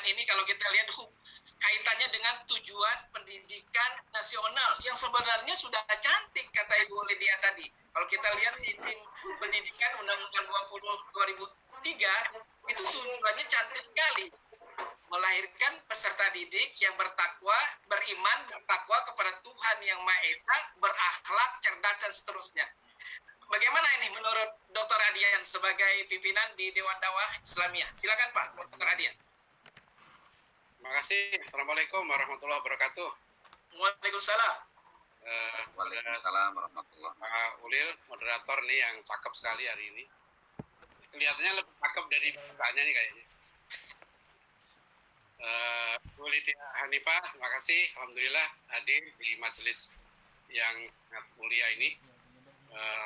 ini kalau kita lihat kaitannya dengan tujuan pendidikan nasional yang sebenarnya sudah cantik kata Ibu Lydia tadi. Kalau kita lihat sistem pendidikan Undang-Undang 20 2003 itu tujuannya cantik sekali, melahirkan peserta didik yang bertakwa, beriman, bertakwa kepada Tuhan yang Maha Esa, berakhlak, cerdas, dan seterusnya. Bagaimana ini menurut Dr. Adian sebagai pimpinan di Dewan Dakwah Islamiyah? Silakan Pak, Dr. Adian. Terima kasih. Assalamualaikum warahmatullahi wabarakatuh. Waalaikumsalam. Waalaikumsalam warahmatullahi wabarakatuh. Pak Ulil, moderator nih yang cakep sekali hari ini. Kelihatannya lebih cakep dari biasanya nih kayaknya. Bu Lydia Hanifah, terima kasih. Alhamdulillah hadir di majelis yang sangat mulia ini.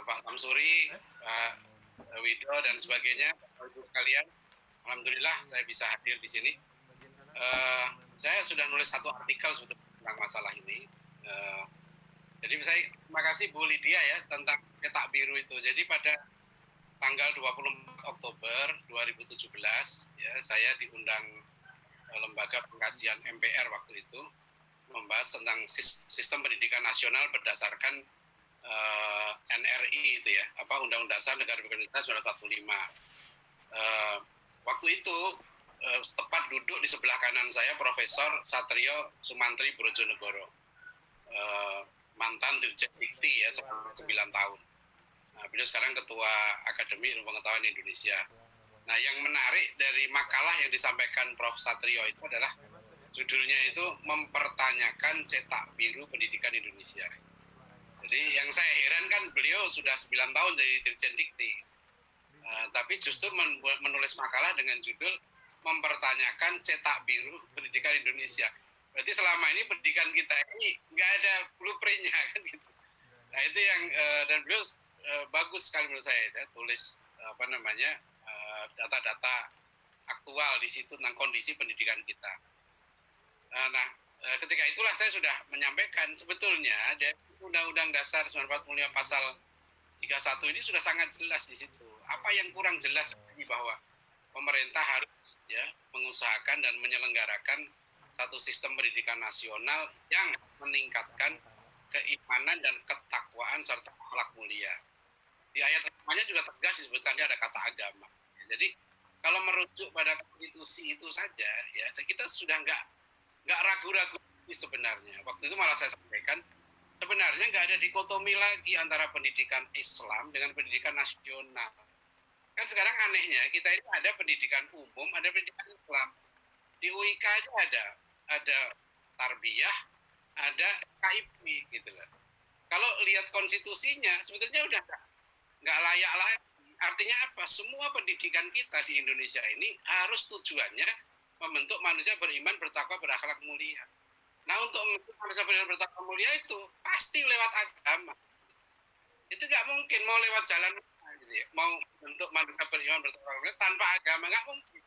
Pak Samsuri, Pak Wido, dan sebagainya, Ibu sekalian. Alhamdulillah saya bisa hadir di sini. Saya sudah nulis satu artikel sebetulnya tentang masalah ini. Jadi saya terima kasih Bu Lydia ya tentang cetak biru itu. Jadi pada tanggal 24 Oktober 2017 ya saya diundang lembaga pengkajian MPR waktu itu membahas tentang sistem pendidikan nasional berdasarkan NRI itu ya, Undang-Undang Dasar Negara Republik Indonesia 1945. Waktu itu tepat duduk di sebelah kanan saya Profesor Satrio Sumantri Brojonegoro, mantan Dirjen Dikti ya selama 9 tahun. Nah, beliau sekarang Ketua Akademi Ilmu Pengetahuan Indonesia. Nah, yang menarik dari makalah yang disampaikan Prof. Satrio itu adalah judulnya itu mempertanyakan cetak biru pendidikan Indonesia. Jadi yang saya heran kan beliau sudah 9 tahun jadi Dirjen Dikti, tapi justru menulis makalah dengan judul mempertanyakan cetak biru pendidikan Indonesia. Berarti selama ini pendidikan kita ini nggak ada blueprint-nya kan gitu. Nah itu yang dan beliau bagus sekali menurut saya ya, tulis data-data aktual di situ tentang kondisi pendidikan kita. Ketika itulah saya sudah menyampaikan sebetulnya Undang-Undang Dasar 1945 pasal 31 ini sudah sangat jelas di situ. Apa yang kurang jelas bahwa pemerintah harus ya mengusahakan dan menyelenggarakan satu sistem pendidikan nasional yang meningkatkan keimanan dan ketakwaan serta akhlak mulia. Di ayat pertamanya juga tegas disebutkan dia ada kata agama. Jadi kalau merujuk pada konstitusi itu saja ya kita sudah nggak ragu-ragu sebenarnya. Waktu itu malah saya sampaikan sebenarnya nggak ada dikotomi lagi antara pendidikan Islam dengan pendidikan nasional. Kan sekarang anehnya kita ini ada pendidikan umum, ada pendidikan Islam. Di UIK aja ada tarbiyah, ada KIP gitu loh. Kalau lihat konstitusinya sebetulnya udah nggak layak lagi. Artinya apa? Semua pendidikan kita di Indonesia ini harus tujuannya membentuk manusia beriman, bertakwa, berakhlak mulia. Nah untuk membentuk manusia beriman, bertakwa mulia itu pasti lewat agama. Itu nggak mungkin mau lewat jalan gitu ya. Mau bentuk manusia beriman, bertakwa mulia tanpa agama nggak mungkin.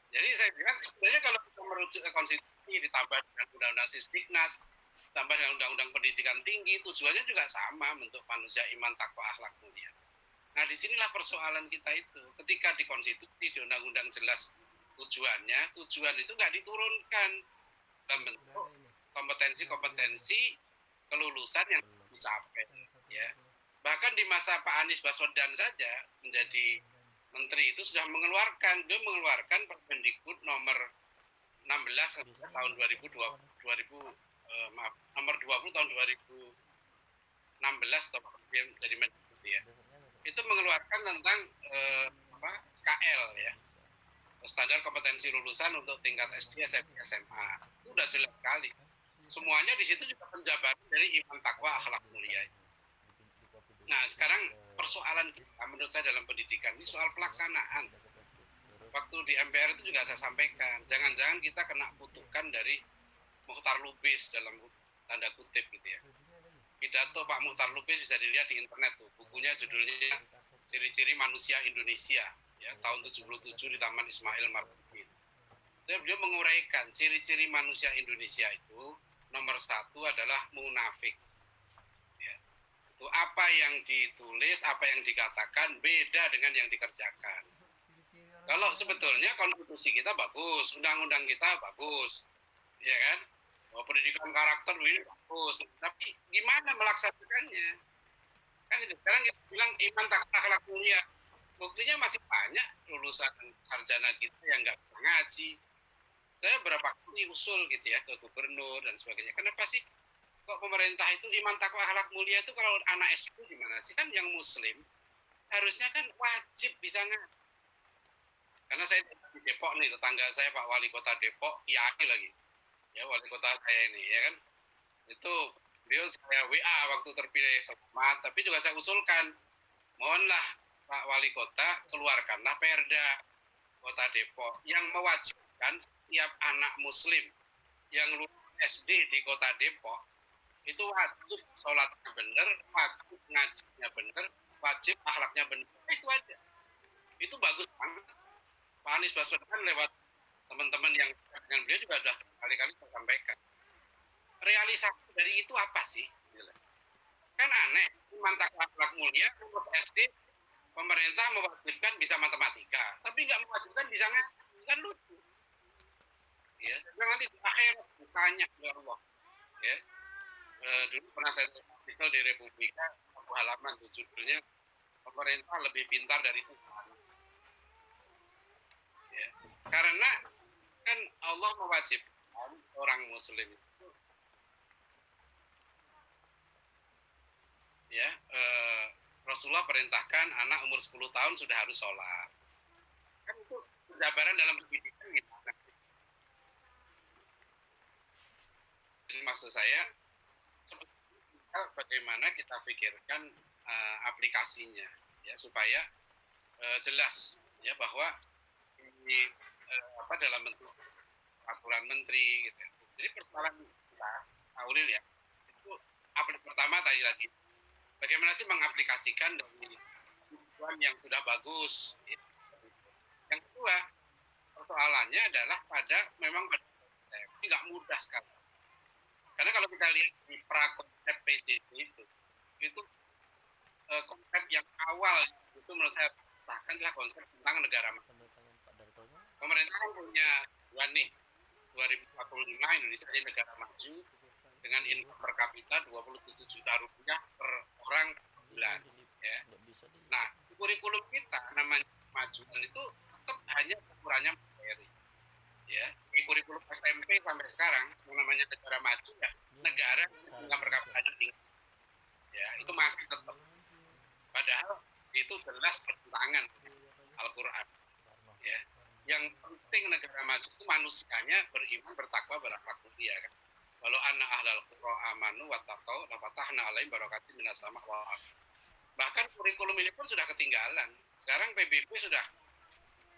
Jadi saya bilang sebenarnya kalau kita merujuk ke konstitusi ditambah dengan undang-undang Sisdiknas, ditambah dengan undang-undang pendidikan tinggi, tujuannya juga sama, bentuk manusia iman, takwa, akhlak mulia. Nah disinilah persoalan kita itu. Ketika di konstitusi, di undang-undang jelas tujuannya, tujuan itu nggak diturunkan dalam bentuk kompetensi-kompetensi kelulusan yang dicapai. Ya. Bahkan di masa Pak Anies Baswedan saja menjadi menteri itu sudah mengeluarkan Permendikbud nomor 16 tahun 2020 nomor 20 tahun 2016 atau jadi Mendikbud ya. Itu mengeluarkan tentang SKL ya. Standar kompetensi lulusan untuk tingkat SD, SMP, SMA. Itu sudah jelas sekali. Semuanya di situ juga penjabaran dari iman, takwa, akhlak mulia. Nah, sekarang persoalan kita menurut saya dalam pendidikan ini soal pelaksanaan. Waktu di MPR itu juga saya sampaikan, jangan-jangan kita kena kutukan dari Muchtar Lubis dalam tanda kutip gitu ya. Pidato Pak Muchtar Lubis bisa dilihat di internet tuh, bukunya judulnya Ciri-ciri Manusia Indonesia ya tahun 77 di Taman Ismail Marzuki. Beliau menguraikan ciri-ciri manusia Indonesia itu nomor 1 adalah munafik. Ya. Itu apa yang ditulis, apa yang dikatakan beda dengan yang dikerjakan. Kalau sebetulnya konstitusi kita bagus, undang-undang kita bagus, ya kan? Oh, pendidikan karakter ini bagus, tapi gimana melaksanakannya? Kan itu. Sekarang kita bilang iman takwa akhlak mulia, buktinya masih banyak lulusan sarjana kita yang nggak bisa ngaji. Saya berapa kali usul gitu ya ke gubernur dan sebagainya. Kenapa sih kok pemerintah itu iman takwa akhlak mulia itu kalau anak SD gimana sih? Kan yang muslim harusnya kan wajib bisa ngaji. Karena saya di Depok nih, tetangga saya Pak Wali Kota Depok, Kiai lagi. Ya, wali kota saya ini, ya kan. Itu beliau saya WA waktu terpilih selamat, tapi juga saya usulkan, mohonlah Pak Wali Kota, keluarkanlah Perda Kota Depok yang mewajibkan setiap anak muslim yang lulus SD di Kota Depok, itu wajib sholatnya benar, wajib ngajinya benar, wajib akhlaknya benar. Itu aja. Itu bagus banget. Pak Anies Baswedan lewat teman-teman yang dengan beliau juga sudah kali-kali saya sampaikan. Realisasi dari itu apa sih? Kan aneh, iman takwa akhlak mulia, lulus SD, pemerintah mewajibkan bisa matematika, tapi nggak mewajibkan bisa ngaji, kan lucu. Ya, nanti di akhirat ditanya oleh Allah. Ya, dulu pernah saya tulis artikel di Republika, satu halaman judulnya pemerintah lebih pintar dari Tuhan. Ya, karena kan Allah mewajibkan orang muslim itu ya Rasulullah perintahkan anak umur 10 tahun sudah harus sholat. Kan itu penjabaran dalam pendidikan gimana? Jadi maksud saya bagaimana kita pikirkan aplikasinya ya supaya jelas ya bahwa ini dalam bentuk peraturan menteri gitu. Jadi persoalan kita, Pak Ulil ya, itu pertama tadi bagaimana sih mengaplikasikan dari tujuan yang sudah bagus. Gitu. Yang kedua, persoalannya adalah memang pada konsep, ini nggak mudah sekali. Karena kalau kita lihat di prakonsep PJJ itu konsep yang awal justru menurut saya sahkan adalah konsep tentang negara maju. Pemerintah kan punya tujuan nih 2045 Indonesia jadi negara maju dengan income per kapita 27 juta rupiah per orang per bulan. Ya. Nah, kurikulum kita namanya kemajuan itu tetap hanya ukurannya materi. Ya, di kurikulum SMP sampai sekarang yang namanya negara maju ya negara income per kapita tinggi. Ya, itu masih tetap. Padahal itu jelas bertentangan Al-Qur'an. Ya. Yang penting negara maju itu manusianya beriman, bertakwa, berakhlak mulia kan. Walau anna ahlal qura amanu wattaqau la fatahna alaihim barakatin minas sama' wal ardh. Bahkan kurikulum ini pun sudah ketinggalan. Sekarang PBB sudah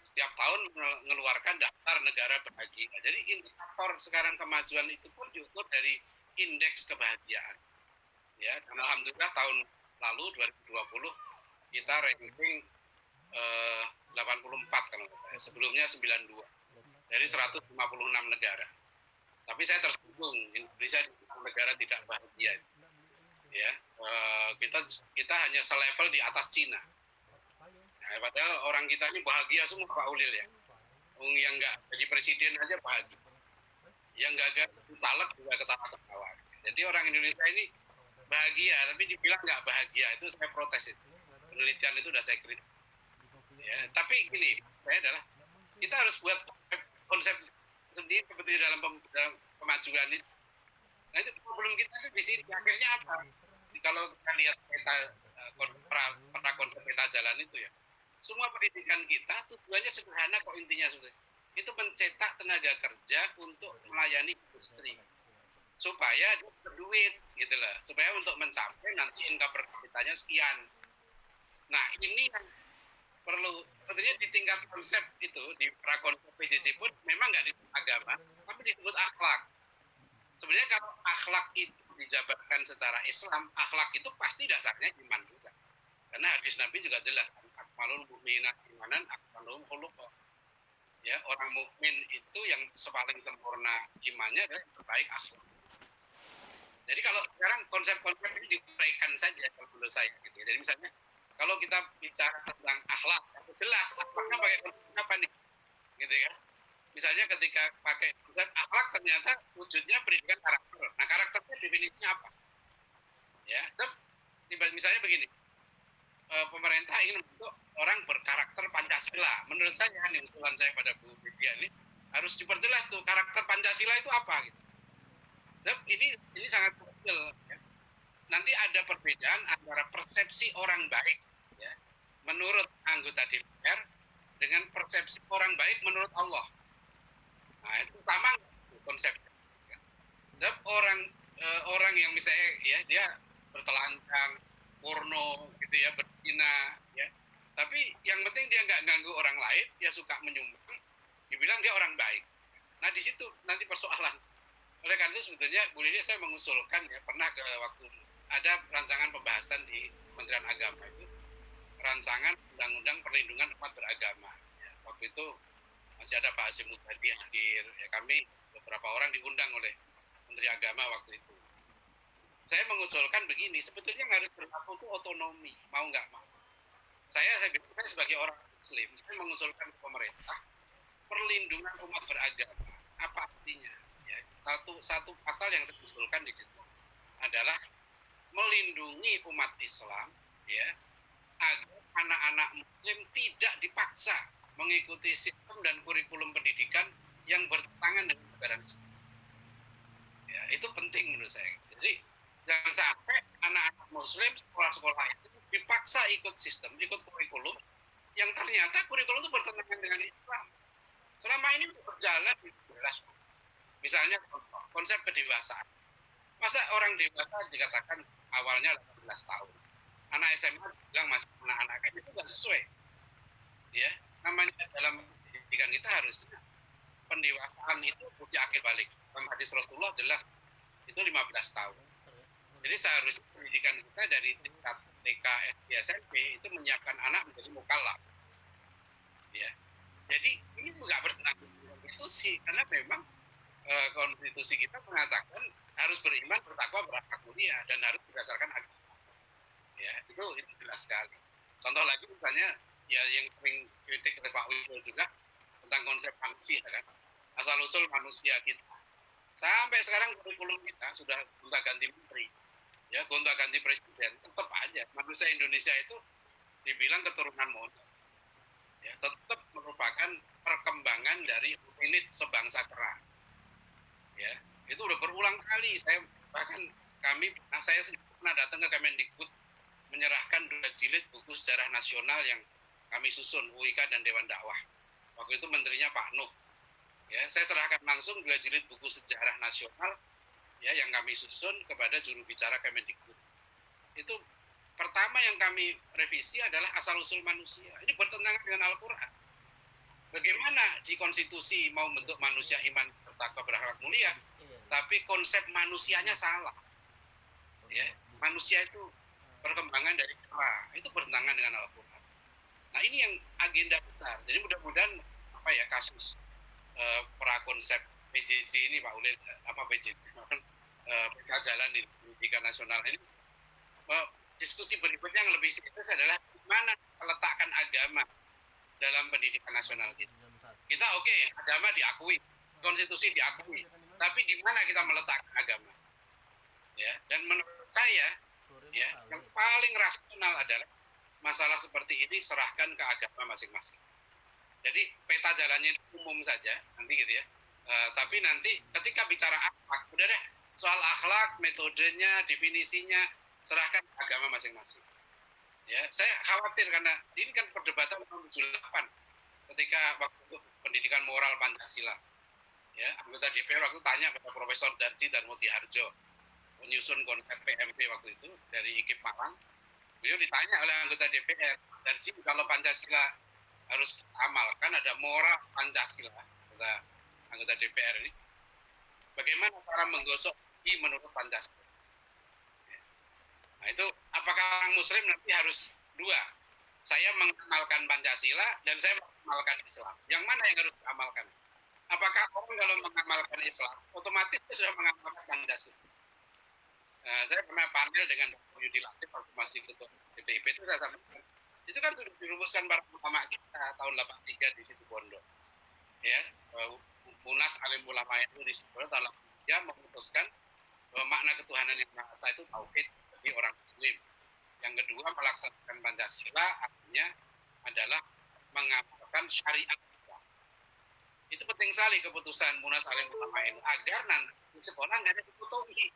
setiap tahun mengeluarkan daftar negara bahagia. Jadi indikator sekarang kemajuan itu pun diukur dari indeks kebahagiaan. Ya, dan alhamdulillah tahun lalu 2020 kita ranking 84 kalau nggak salah. Sebelumnya 92 dari 156 negara. Tapi saya tersinggung Indonesia negara tidak bahagia. Ya, kita hanya selevel di atas Cina. Nah, padahal orang kita ini bahagia semua Pak Ulil ya. Yang nggak jadi presiden aja bahagia. Yang nggak caleg juga ketawa-ketawa. Jadi orang Indonesia ini bahagia, tapi dibilang nggak bahagia itu saya protes itu. Penelitian itu udah saya kritik. Ya, tapi gini, saya adalah kita harus buat konsep sendiri seperti dalam kemajuan ini. Nah itu problem kita itu di sini. Akhirnya apa? Kalau kita lihat peta konsep peta jalan itu ya, semua pendidikan kita tujuannya sederhana kok intinya sudah. Itu mencetak tenaga kerja untuk melayani industri supaya dia berduit gitu lah, supaya untuk mencapai nanti income per kapitanya sekian. Nah ini yang perlu sebetulnya di tingkat konsep itu di prakonsep PJJ pun memang nggak disebut agama tapi disebut akhlak. Sebenarnya kalau akhlak itu dijabarkan secara Islam, akhlak itu pasti dasarnya iman juga. Karena hadis Nabi juga jelas, akmalul mu'minina imanan akmaluhum khuluqan. Ya, orang mukmin itu yang paling sempurna imannya adalah yang terbaik akhlak. Jadi kalau sekarang konsep-konsep ini diuraikan saja kalau menurut saya gitu. Jadi misalnya Kalau kita bicara tentang akhlak, jelas akhlaknya pakai konsep apa nih, gitu ya. Misalnya ketika pakai konsep akhlak ternyata wujudnya pendidikan karakter. Nah karakternya definisinya apa? Ya, misalnya begini, pemerintah ingin membentuk orang berkarakter Pancasila. Menurut saya, nih usulan saya pada Bu Widya ini harus diperjelas tuh karakter Pancasila itu apa gitu. Ini sangat kecil. Ya. Nanti ada perbedaan antara persepsi orang baik, ya, menurut anggota DPR dengan persepsi orang baik menurut Allah. Nah itu sama konsepnya. Orang yang misalnya ya dia bertelanjang, porno gitu ya, berzina ya. Tapi yang penting dia nggak ganggu orang lain, dia suka menyumbang, dibilang dia orang baik. Nah di situ nanti persoalan. Oleh karena itu sebetulnya Bu Lili saya mengusulkan ya, pernah ke waktu ada rancangan pembahasan di Kementerian Agama itu rancangan undang-undang perlindungan umat beragama. Ya, waktu itu masih ada Pak Hasyim Muzadi hadir, ya kami beberapa orang diundang oleh Menteri Agama waktu itu. Saya mengusulkan begini, sebetulnya yang harus berlaku itu otonomi, mau nggak mau. Saya sebagai orang Muslim, saya mengusulkan ke pemerintah perlindungan umat beragama. Apa artinya? Ya, satu pasal yang diusulkan di situ adalah melindungi umat Islam, ya, agar anak-anak Muslim tidak dipaksa mengikuti sistem dan kurikulum pendidikan yang bertentangan dengan ajaran Islam. Ya, itu penting menurut saya. Jadi jangan sampai anak-anak Muslim sekolah-sekolah itu dipaksa ikut sistem, ikut kurikulum yang ternyata kurikulum itu bertentangan dengan Islam. Selama ini berjalan jelas. Misalnya konsep kedewasaan. Masa orang dewasa dikatakan awalnya 18 tahun. Anak SMA bilang masih anak-anak, kan itu nggak sesuai. Ya, namanya dalam pendidikan kita harusnya pendewasaan itu usia akhir balik. Dalam hadis Rasulullah jelas itu 15 tahun. Jadi seharusnya pendidikan kita dari tingkat TK, SD, SMP itu menyiapkan anak menjadi mukallaf. Ya. Jadi ini juga bertentangan dengan konstitusi karena memang konstitusi kita mengatakan harus beriman, bertakwa, berakhlak mulia dan harus berdasarkan agama. Ya, itu jelas sekali. Contoh lagi misalnya ya yang sering kritik oleh Pak Widodo juga tentang konsep manusia kan. Asal usul manusia kita. Sampai sekarang kurikulum kita sudah gonta-ganti menteri. Ya, gonta-ganti presiden, tetap aja manusia Indonesia itu dibilang keturunan modern. Ya, tetap merupakan perkembangan dari unit sebangsa kera. Ya, itu udah berulang kali saya pernah datang ke Kemendikbud menyerahkan 2 jilid buku sejarah nasional yang kami susun UIK dan Dewan Dakwah. Waktu itu menterinya Pak Nuh. Ya, saya serahkan langsung 2 jilid buku sejarah nasional ya yang kami susun kepada juru bicara Kemendikbud. Itu pertama yang kami revisi adalah asal-usul manusia. Ini bertentangan dengan Al-Quran. Bagaimana di konstitusi mau bentuk manusia iman bertakwa berakhlak mulia, tapi konsep manusianya salah. Ya, manusia itu perkembangan dari kera, itu bertentangan dengan Al-Quran. Nah ini yang agenda besar. Jadi mudah-mudahan kasus prakonsep PJJ ini Pak Ulil, PJJ, peta jalan di pendidikan nasional ini, diskusi berikutnya yang lebih serius adalah mana meletakkan agama dalam pendidikan nasional kita. Kita agama diakui, konstitusi diakui, tapi di mana kita meletakkan agama? Ya, dan menurut saya, ya, yang paling rasional adalah masalah seperti ini serahkan ke agama masing-masing. Jadi peta jalannya umum saja, nanti gitu ya. Tapi nanti ketika bicara akhlak, udah deh, soal akhlak, metodenya, definisinya, serahkan ke agama masing-masing. Ya, saya khawatir karena ini kan perdebatan tahun 78 ketika waktu pendidikan moral Pancasila. Ya, anggota DPR waktu tanya kepada Profesor Darji dan Mutiharjo, menyusun konsep PMP waktu itu dari IKIP Malang. Beliau ditanya oleh anggota DPR, Darji kalau Pancasila harus amalkan ada moral Pancasila, kata anggota DPR ini, bagaimana cara menggosok gigi menurut Pancasila? Nah itu apakah orang Muslim nanti harus 2? Saya mengamalkan Pancasila dan saya mengamalkan Islam. Yang mana yang harus diamalkan? Apakah orang kalau mengamalkan Islam otomatis sudah mengamalkan Pancasila? Saya pernah panel dengan Dr. Yudi Latif waktu masih ketua BPIP, itu saya sampaikan. Itu kan sudah dirumuskan para ulama kita tahun 83 di situ Bondo. Ya, Munas Alim Ulama itu di situ tahun 83 memutuskan bahwa makna ketuhanan yang Maha Esa itu tauhid bagi orang Muslim. Yang kedua, melaksanakan Pancasila artinya adalah mengamalkan syariat Islam. Itu penting sekali keputusan Munas Alim Ulama itu agar nanti di sekolah nggak ada dipotongi.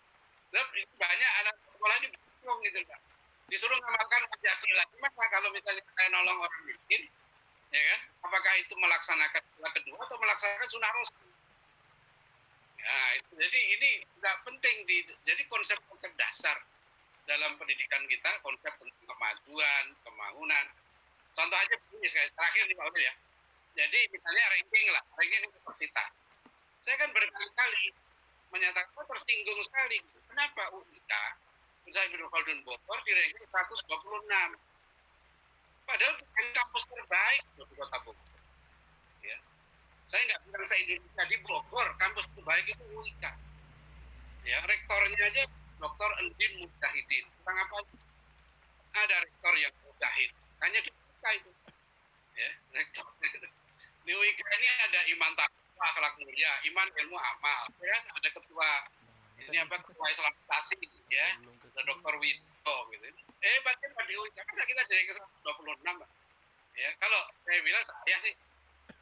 Banyak anak sekolah ini bingung gitu kan, disuruh mengamalkan Pancasila. Gimana kalau misalnya saya nolong orang miskin, ya kan? Apakah itu melaksanakan sunnah kedua atau melaksanakan sunnah Rasul? Ya, jadi ini nggak penting jadi konsep-konsep dasar dalam pendidikan kita, konsep tentang kemajuan, pembangunan. Contoh aja begini, terakhir nih Pak Udil ya. Jadi misalnya ranking universitas. Saya kan berkali-kali menyatakan tersinggung sekali. Kenapa UIK, Universitas Ibnu Khaldun Bogor di ranking 126? Padahal bukan kampus terbaik di Kota Bogor. Ya. Saya nggak bilang se-Indonesia, di Bogor kampus terbaik itu UIK. Ya, rektornya aja Dr. Endin Mujahidin. Tentang apa? Ada rektor yang mujahid. Hanya di UIK itu. Ya, rektor. Di UIK ini ada iman takwa, akhlak mulia, iman ilmu amal. Ya, ada ketua ketua Islamisasi, ya, ada Dr. Widodo gitu. Berarti Pak di UIK, masa kita dari ke 126, Pak? Ya, kalau saya bilang saya sih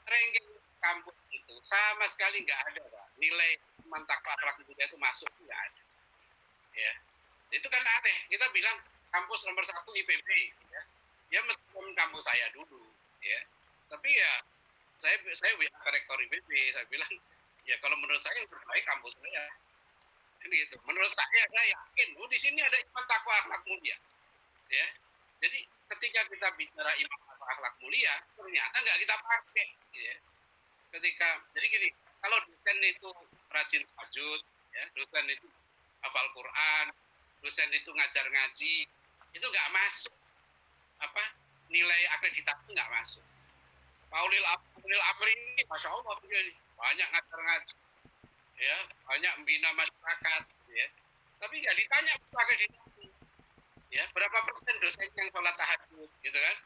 ranking kampus itu sama sekali nggak ada, Pak. Nilai iman takwa, akhlak mulia itu masuk nggak ada. Ya, itu kan aneh. Kita bilang kampus nomor 1 IPB, ya meskipun kampus saya dulu, ya. Tapi ya saya bilang ke rektor IPB, saya bilang ya kalau menurut saya yang terbaik kampus saya. Ini gitu. Menurut saya yakin, di sini ada iman takwa akhlak mulia. Ya. Jadi ketika kita bicara iman takwa akhlak mulia, ternyata nggak kita pakai. Ya. Jadi gini, kalau dosen itu rajin tahajud, ya, dosen itu hafal Quran, dosen itu ngajar ngaji, itu nggak masuk. Nilai akreditasi nggak masuk. Pak Ulil Amri ini, Masya Allah, banyak ngajar ngaji, ya, banyak membina masyarakat, ya. Tapi nggak ditanya akreditasi, ya, berapa persen dosen yang sholat tahajud, gitu kan?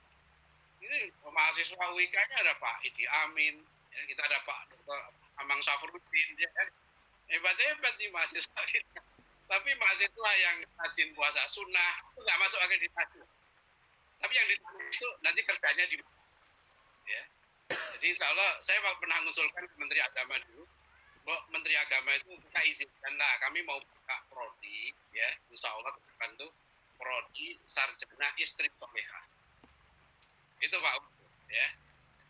Ini mahasiswa UIK-nya ada Pak Idi Amin, ya, kita ada Pak Dr. Amang Safruddin, ya kan? Hebat-hebat nih mahasiswa kita. Tapi mahasiswa yang rajin puasa sunnah itu nggak masuk akreditasi. Tapi yang ditanya itu nanti kerjanya di mana, ya. Jadi insya Allah saya pernah mengusulkan ke Menteri Agama dulu, bahwa Menteri Agama itu kita izinkanlah kami mau buka prodi, ya, insya Allah ke depan itu prodi sarjana istri solehah. Itu Pak, ya.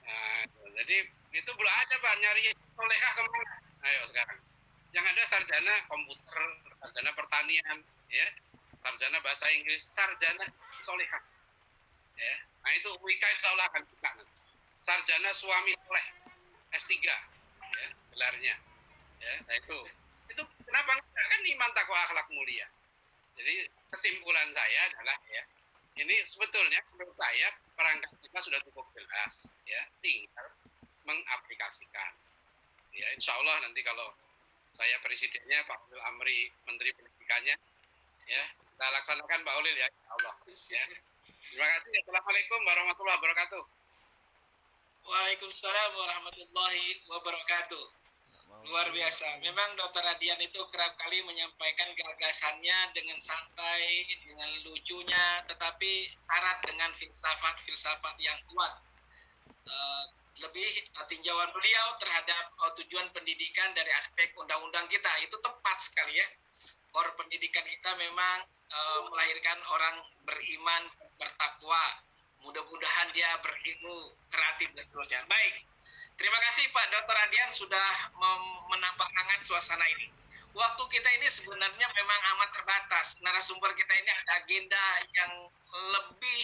Nah, jadi itu belum ada Pak, nyari solehah kemana? Ayo sekarang. Yang ada sarjana komputer, sarjana pertanian, ya, sarjana bahasa Inggris, sarjana solehah. Ya. Nah itu UIK insya Allah akan buka nanti. Sarjana suami soleh S3, ya, gelarnya, ya. Nah itu kenapa enggak, kan iman takwa akhlak mulia. Jadi kesimpulan saya adalah, ya, ini sebetulnya menurut saya perangkat kita sudah cukup jelas, ya, tinggal mengaplikasikan. Ya, insya Allah nanti kalau saya presidennya, Pak Ulil Amri Menteri Pendidikannya, ya, kita laksanakan Pak Ulil, ya, insya Allah. Ya. Terima kasih. Assalamualaikum warahmatullahi wabarakatuh. Waalaikumsalam warahmatullahi wabarakatuh. Luar biasa. Memang Dr. Radian itu kerap kali menyampaikan gagasannya dengan santai, dengan lucunya, tetapi syarat dengan filsafat yang kuat. Lebih tinjauan beliau terhadap tujuan pendidikan dari aspek undang-undang kita itu tepat sekali, ya. Core pendidikan kita memang melahirkan orang beriman, bertakwa. Mudah-mudahan dia berilmu, kreatif dan seterusnya. Baik, terima kasih Pak Dr. Radian sudah menambah hangat suasana ini. Waktu kita ini sebenarnya memang amat terbatas. Narasumber kita ini ada agenda yang lebih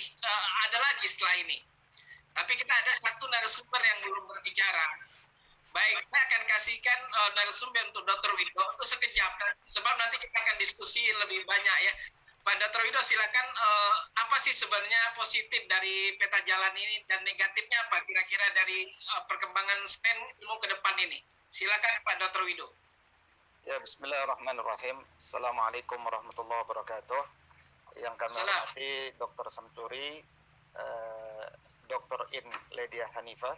ada lagi setelah ini. Tapi kita ada satu narasumber yang belum berbicara. Baik, saya akan kasihkan narasumber untuk Dr. Widodo untuk sekejap, sebab nanti kita akan diskusi lebih banyak, ya. Pak Dr. Widodo, silakan, apa sih sebenarnya positif dari peta jalan ini dan negatifnya apa kira-kira dari perkembangan STEM ilmu ke depan ini? Silakan Pak Dr. Widodo. Ya, bismillahirrahmanirrahim. Assalamualaikum warahmatullahi wabarakatuh. Yang kami hormati Dr. Samsuri, Dr. In Ledia Hanifah,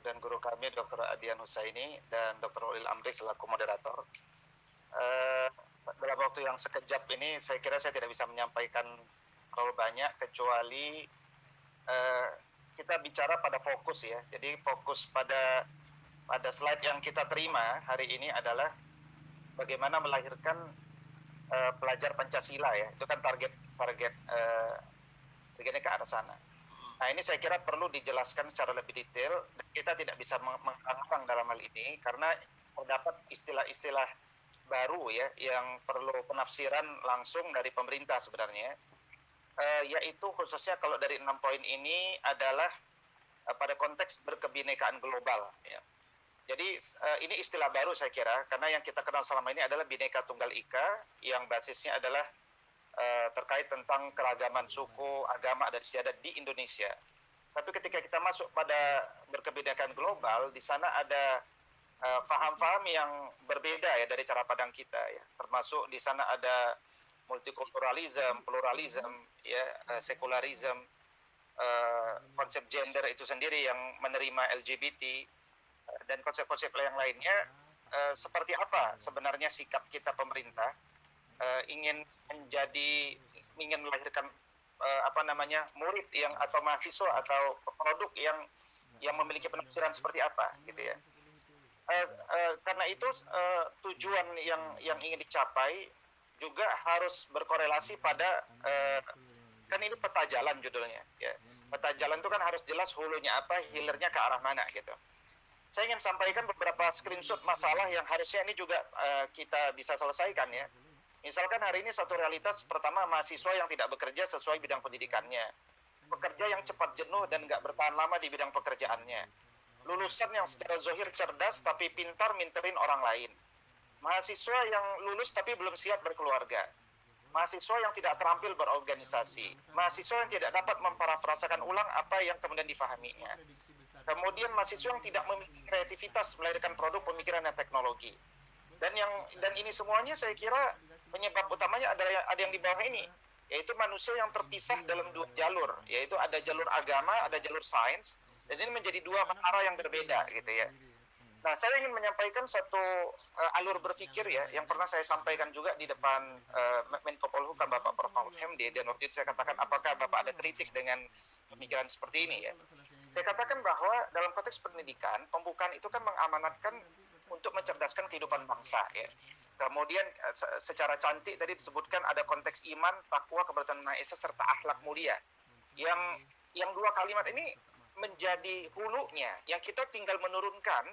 dan guru kami Dr. Adian Husaini dan Dr. Ulil Amri selaku moderator. Dalam waktu yang sekejap ini, saya kira saya tidak bisa menyampaikan terlalu banyak, kecuali kita bicara pada fokus ya. Jadi fokus pada slide yang kita terima hari ini adalah bagaimana melahirkan pelajar Pancasila ya. Itu kan targetnya ke arah sana. Nah, ini saya kira perlu dijelaskan secara lebih detail. Kita tidak bisa mengangkat dalam hal ini karena terdapat istilah-istilah baru ya yang perlu penafsiran langsung dari pemerintah sebenarnya. Yaitu khususnya kalau dari 6 poin ini adalah pada konteks berkebinekaan global ya. Jadi ini istilah baru saya kira, karena yang kita kenal selama ini adalah Bhinneka Tunggal Ika, yang basisnya adalah terkait tentang keragaman suku, agama, dan istiadat di Indonesia. Tapi ketika kita masuk pada berkebinekaan global, di sana ada paham-paham yang berbeda ya dari cara pandang kita ya. Termasuk di sana ada multikulturalisme, pluralisme, ya, sekularisme, konsep gender itu sendiri yang menerima LGBT, dan konsep-konsep yang lainnya. Seperti apa sebenarnya sikap kita pemerintah ingin melahirkan murid yang atau mahasiswa atau produk yang memiliki penafsiran seperti apa gitu ya. Karena itu tujuan yang ingin dicapai juga harus berkorelasi pada kan ini peta jalan judulnya ya. Peta jalan itu kan harus jelas hulunya apa, hilirnya ke arah mana gitu. Saya ingin sampaikan beberapa screenshot masalah yang harusnya ini juga kita bisa selesaikan ya. Misalkan hari ini satu realitas, pertama mahasiswa yang tidak bekerja sesuai bidang pendidikannya. Pekerja yang cepat jenuh dan nggak bertahan lama di bidang pekerjaannya. Lulusan yang secara zohir cerdas tapi pintar minterin orang lain. Mahasiswa yang lulus tapi belum siap berkeluarga. Mahasiswa yang tidak terampil berorganisasi. Mahasiswa yang tidak dapat memparafrasakan ulang apa yang kemudian difahaminya. Kemudian mahasiswa yang tidak memiliki kreativitas melahirkan produk pemikiran dan teknologi. Dan ini semuanya saya kira penyebab utamanya ada yang di bawah ini, yaitu manusia yang terpisah dalam dua jalur, yaitu ada jalur agama, ada jalur sains, dan ini menjadi dua menara yang berbeda gitu ya. Nah, saya ingin menyampaikan satu alur berpikir ya, yang pernah saya sampaikan juga di depan Menko Polhukam Bapak Prof. Mahfud MD, dan waktu itu saya katakan apakah Bapak ada kritik dengan pemikiran seperti ini ya. Saya katakan bahwa dalam konteks pendidikan, pembukaan itu kan mengamanatkan untuk mencerdaskan kehidupan bangsa ya. Kemudian secara cantik tadi disebutkan ada konteks iman, takwa, keberatan Maha Esa serta akhlak mulia. Yang dua kalimat ini menjadi hulunya yang kita tinggal menurunkan,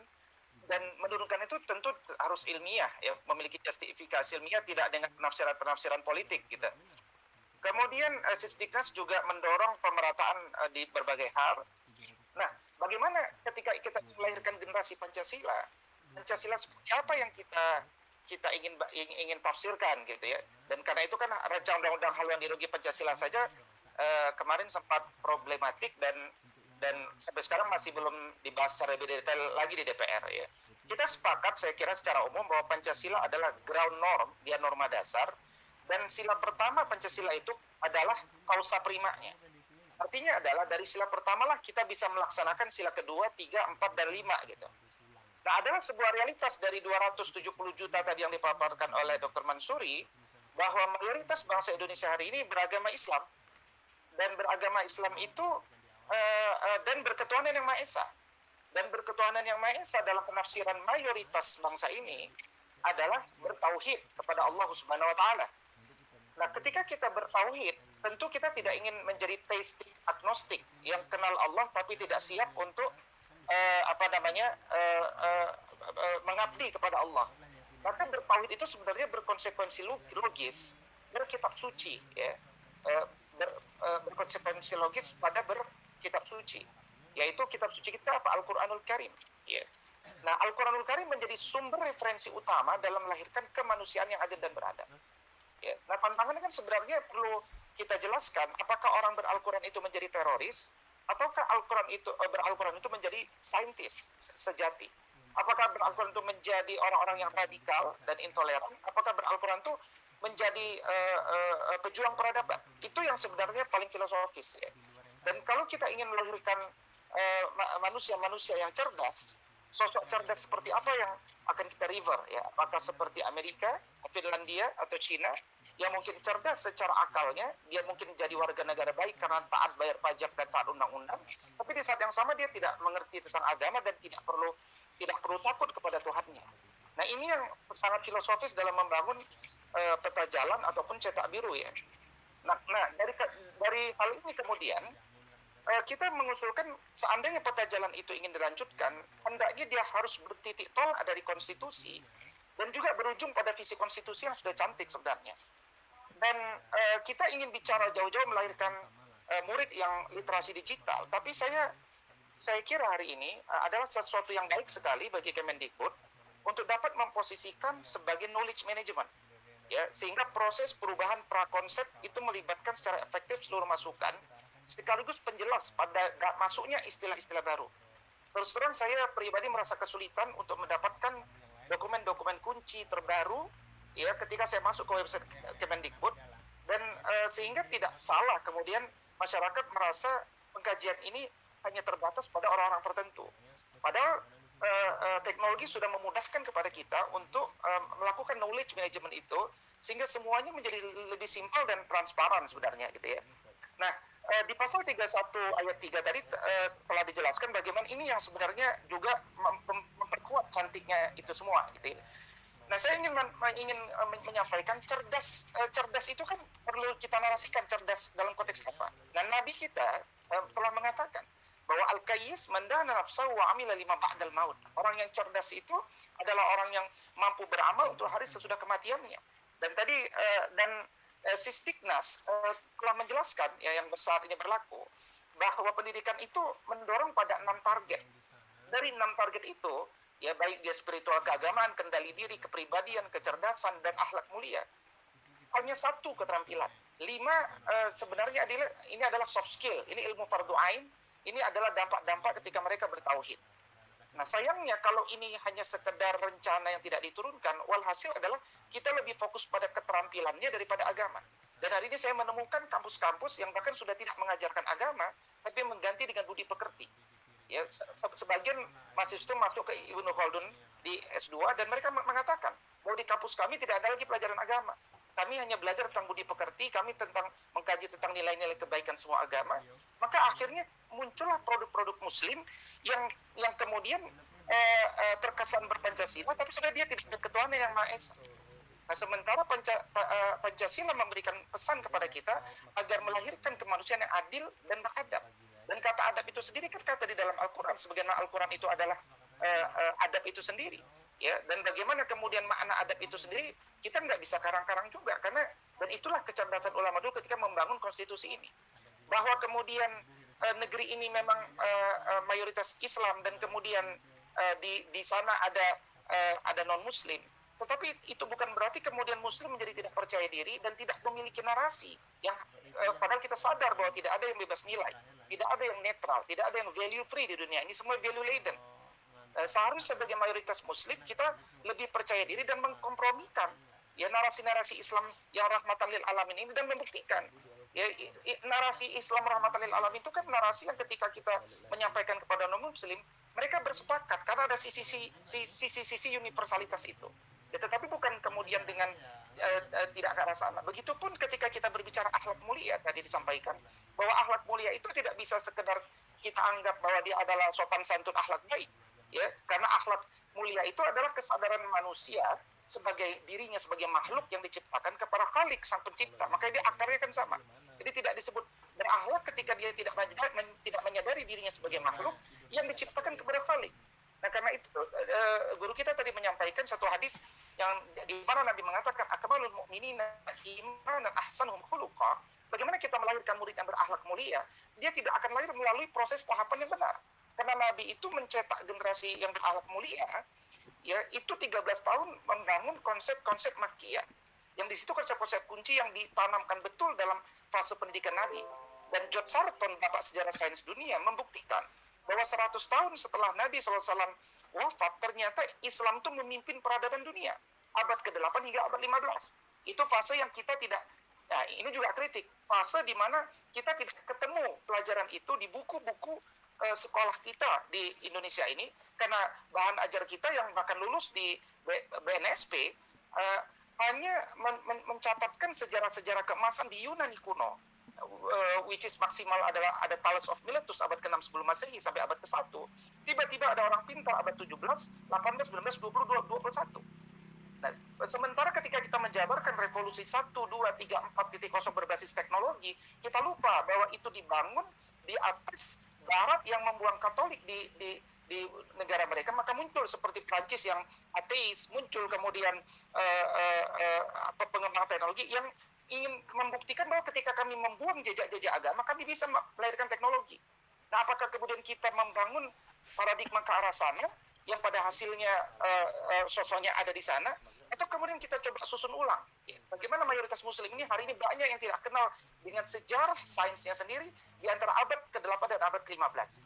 dan menurunkan itu tentu harus ilmiah ya, memiliki justifikasi ilmiah, tidak dengan penafsiran politik gitu. Kemudian Sisdiknas juga mendorong pemerataan di berbagai hal. Nah, bagaimana ketika kita melahirkan generasi Pancasila seperti apa yang kita ingin tafsirkan gitu ya. Dan karena itu kan rancangan undang-undang haluan ideologi Pancasila saja kemarin sempat problematik dan sampai sekarang masih belum dibahas secara lebih detail lagi di DPR ya. Kita sepakat saya kira secara umum bahwa Pancasila adalah ground norm, dia norma dasar, dan sila pertama Pancasila itu adalah kausa primanya. Artinya adalah dari sila pertama lah kita bisa melaksanakan sila kedua, 3, 4, dan 5 gitu. Nah, adalah sebuah realitas dari 270 juta tadi yang dipaparkan oleh Dr. Mansuri, bahwa mayoritas bangsa Indonesia hari ini beragama Islam. Dan beragama Islam itu dan berketuhanan yang Maha Esa. Dan berketuhanan yang Maha Esa dalam penafsiran mayoritas bangsa ini adalah bertauhid kepada Allah Subhanahu wa taala. Nah, ketika kita bertauhid, tentu kita tidak ingin menjadi teistik agnostik yang kenal Allah tapi tidak siap untuk mengabdi kepada Allah. Maka bertauhid itu sebenarnya berkonsekuensi logis berkitab suci ya. Berkonsekuensi logis pada berkitab suci, yaitu kitab suci kita apa? Al-Qur'anul Karim ya. Nah, Al-Qur'anul Karim menjadi sumber referensi utama dalam melahirkan kemanusiaan yang adil dan beradab. Ya. Nah, tantangannya kan sebenarnya perlu kita jelaskan, apakah orang ber-Al-Quran itu menjadi teroris, ataukah Al-Quran itu menjadi saintis sejati. Apakah Al-Quran itu menjadi orang-orang yang radikal dan intoleran? Apakah Al-Quran itu menjadi pejuang peradaban? Itu yang sebenarnya paling filosofis ya. Dan kalau kita ingin melahirkan manusia-manusia yang cerdas, sosok cerdas seperti apa yang akan kita river ya? Apakah seperti Amerika, Finlandia atau Cina yang mungkin cerdas secara akalnya, dia mungkin jadi warga negara baik karena taat bayar pajak dan taat undang-undang, tapi di saat yang sama dia tidak mengerti tentang agama dan tidak perlu takut kepada Tuhannya. Nah, ini yang sangat filosofis dalam membangun peta jalan ataupun cetak biru ya. Nah dari hal ini kemudian kita mengusulkan seandainya peta jalan itu ingin dilanjutkan, hendaknya dia harus bertitik tolak dari konstitusi dan juga berujung pada visi konstitusi yang sudah cantik sebenarnya. Dan kita ingin bicara jauh-jauh melahirkan murid yang literasi digital, tapi saya kira hari ini adalah sesuatu yang baik sekali bagi Kemendikbud untuk dapat memposisikan sebagai knowledge management, ya, sehingga proses perubahan prakonsep itu melibatkan secara efektif seluruh masukan, sekaligus penjelas pada masuknya istilah-istilah baru. Terus terang saya pribadi merasa kesulitan untuk mendapatkan dokumen-dokumen kunci terbaru, ya, ketika saya masuk ke website Kemendikbud, dan sehingga tidak salah kemudian masyarakat merasa pengkajian ini hanya terbatas pada orang-orang tertentu. Padahal teknologi sudah memudahkan kepada kita untuk melakukan knowledge management itu, sehingga semuanya menjadi lebih simpel dan transparan sebenarnya gitu ya. Nah, di pasal 31 ayat 3 tadi telah dijelaskan bagaimana ini yang sebenarnya juga memperkuat cantiknya itu semua gitu ya. Nah, saya ingin menyampaikan cerdas itu kan perlu kita narasikan cerdas dalam konteks apa. Nah, Nabi kita telah mengatakan bahwa al-qayyis man dana nafsahu wa amila lima ba'dal maut. Orang yang cerdas itu adalah orang yang mampu beramal untuk hari sesudah kematiannya. Dan tadi Sisdiknas telah menjelaskan ya yang saat ini berlaku bahwa pendidikan itu mendorong pada 6 target. Dari 6 target itu ya baik dia spiritual, keagamaan, kendali diri, kepribadian, kecerdasan dan akhlak mulia. Hanya 1 keterampilan. 5 sebenarnya ini adalah soft skill. Ini ilmu fardu ain. Ini adalah dampak-dampak ketika mereka bertauhid. Nah, sayangnya kalau ini hanya sekedar rencana yang tidak diturunkan, walhasil adalah kita lebih fokus pada keterampilannya daripada agama. Dan hari ini saya menemukan kampus-kampus yang bahkan sudah tidak mengajarkan agama, tapi mengganti dengan budi pekerti. Ya, sebagian mahasiswa masuk ke Ibnu Khaldun di S2 dan mereka mengatakan bahwa di kampus kami tidak ada lagi pelajaran agama. Kami hanya belajar tentang budi pekerti, kami mengkaji tentang nilai-nilai kebaikan semua agama. Maka akhirnya muncullah produk-produk Muslim yang kemudian terkesan berpancasila, tapi sebenarnya dia tidak berketuhanan yang Maha Esa. Nah, sementara Pancasila memberikan pesan kepada kita agar melahirkan kemanusiaan yang adil dan beradab. Dan kata adab itu sendiri kan kata di dalam Al-Quran, sebagaimana Al-Quran itu adalah adab itu sendiri. Ya, dan bagaimana kemudian makna adab itu sendiri kita nggak bisa karang-karang juga, karena dan itulah kecerdasan ulama dulu ketika membangun konstitusi ini, bahwa kemudian negeri ini memang mayoritas Islam dan kemudian di sana ada non Muslim, tetapi itu bukan berarti kemudian Muslim menjadi tidak percaya diri dan tidak memiliki narasi yang padahal kita sadar bahwa tidak ada yang bebas nilai, tidak ada yang netral, tidak ada yang value free di dunia ini, semua value laden. Seharusnya sebagai mayoritas Muslim kita lebih percaya diri dan mengkompromikan ya narasi-narasi Islam yang rahmatan lil alamin ini dan membuktikan ya narasi Islam rahmatan lil alamin itu kan narasi yang ketika kita menyampaikan kepada non Muslim mereka bersepakat karena ada sisi universalitas itu ya, tetapi bukan kemudian dengan tidak ke arah sana. Begitupun ketika kita berbicara akhlak mulia tadi disampaikan bahwa akhlak mulia itu tidak bisa sekedar kita anggap bahwa dia adalah sopan santun akhlak baik. Ya, karena akhlak mulia itu adalah kesadaran manusia sebagai dirinya sebagai makhluk yang diciptakan kepada Khalik sang pencipta, maka dia akarnya kan sama. Jadi tidak disebut berakhlak ketika dia tidak menyadari dirinya sebagai makhluk yang diciptakan kepada Khalik. Nah, karena itu guru kita tadi menyampaikan satu hadis yang di mana Nabi mengatakan akmalul mu'minina imanan ahsanuhum khuluqa. Bagaimana kita melahirkan murid yang berakhlak mulia? Dia tidak akan lahir melalui proses tahapan yang benar. Karena Nabi itu mencetak generasi yang berakhlak mulia, ya itu 13 tahun membangun konsep-konsep makkiyah. Yang di situ konsep-konsep kunci yang ditanamkan betul dalam fase pendidikan Nabi. Dan George Sarton, bapak sejarah sains dunia, membuktikan bahwa 100 tahun setelah Nabi SAW wafat, ternyata Islam itu memimpin peradaban dunia abad ke-8 hingga abad 15. Itu fase yang kita tidak, nah ini juga kritik, fase di mana kita tidak ketemu pelajaran itu di buku-buku sekolah kita di Indonesia ini, karena bahan ajar kita yang bahkan lulus di BNSP hanya mencatatkan sejarah-sejarah keemasan di Yunani kuno, which is maksimal adalah ada Thales of Miletus abad ke-6 sebelum Masehi sampai abad ke-1. Tiba-tiba ada orang pintar abad 17, 18, 19, 20, 21. Nah, sementara ketika kita menjabarkan revolusi 1, 2, 3, 4.0 berbasis teknologi, kita lupa bahwa itu dibangun di atas Barat yang membuang Katolik di negara mereka, maka muncul seperti Prancis yang ateis, muncul kemudian pengembangan teknologi yang ingin membuktikan bahwa ketika kami membuang jejak-jejak agama, kami bisa melahirkan teknologi. Nah, apakah kemudian kita membangun paradigma ke arah sana, yang pada hasilnya sosoknya ada di sana, atau kemudian kita coba susun ulang? Bagaimana mayoritas muslim ini hari ini banyak yang tidak kenal dengan sejarah sainsnya sendiri di antara abad ke-8 dan abad ke-15.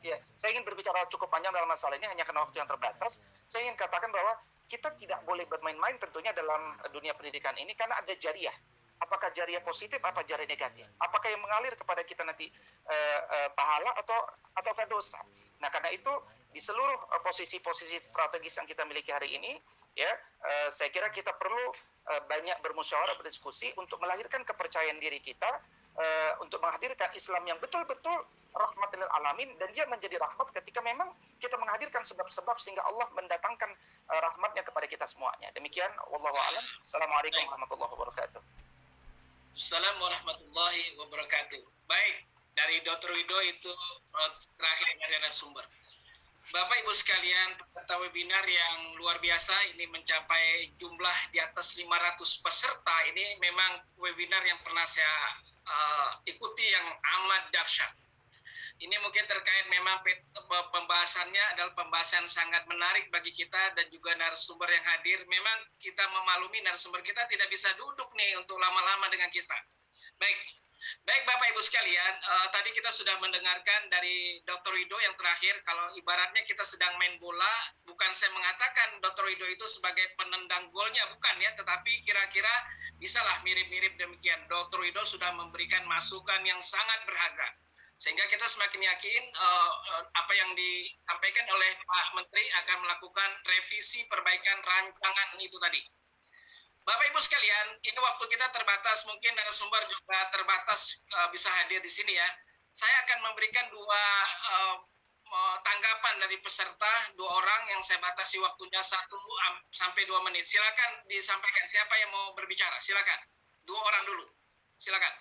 Ya, saya ingin berbicara cukup panjang dalam masalah ini, hanya karena waktu yang terbatas. Saya ingin katakan bahwa kita tidak boleh bermain-main tentunya dalam dunia pendidikan ini, karena ada jariah. Apakah jariah positif, apa jariah negatif? Apakah yang mengalir kepada kita nanti pahala atau dosa? Nah, karena itu di seluruh posisi-posisi strategis yang kita miliki hari ini, ya, saya kira kita perlu banyak bermusyawarah, berdiskusi untuk melahirkan kepercayaan diri kita, untuk menghadirkan Islam yang betul-betul rahmatan lil alamin, dan dia menjadi rahmat ketika memang kita menghadirkan sebab-sebab sehingga Allah mendatangkan rahmatnya kepada kita semuanya. Demikian, wallahu a'lam. Assalamualaikum warahmatullahi wabarakatuh. Assalamualaikum warahmatullahi wabarakatuh. Baik, dari Dr. Wido itu terakhir dari narasumber. Bapak Ibu sekalian, peserta webinar yang luar biasa ini mencapai jumlah di atas 500 peserta. Ini memang webinar yang pernah saya ikuti yang amat dahsyat. Ini mungkin terkait memang pembahasannya adalah pembahasan sangat menarik bagi kita dan juga narasumber yang hadir. Memang kita memaklumi narasumber kita tidak bisa duduk nih untuk lama-lama dengan kita. Baik Bapak Ibu sekalian, tadi kita sudah mendengarkan dari Dr. Wido yang terakhir, kalau ibaratnya kita sedang main bola, bukan saya mengatakan Dr. Wido itu sebagai penendang golnya, bukan ya, tetapi kira-kira bisalah mirip-mirip demikian. Dr. Wido sudah memberikan masukan yang sangat berharga, sehingga kita semakin yakin apa yang disampaikan oleh Pak Menteri akan melakukan revisi perbaikan rancangan itu tadi. Bapak Ibu sekalian, ini waktu kita terbatas, mungkin narasumber juga terbatas bisa hadir di sini ya. Saya akan memberikan dua tanggapan dari peserta, dua orang yang saya batasi waktunya 1 sampai 2 menit. Silakan disampaikan siapa yang mau berbicara. Silakan. 2 orang dulu. Silakan.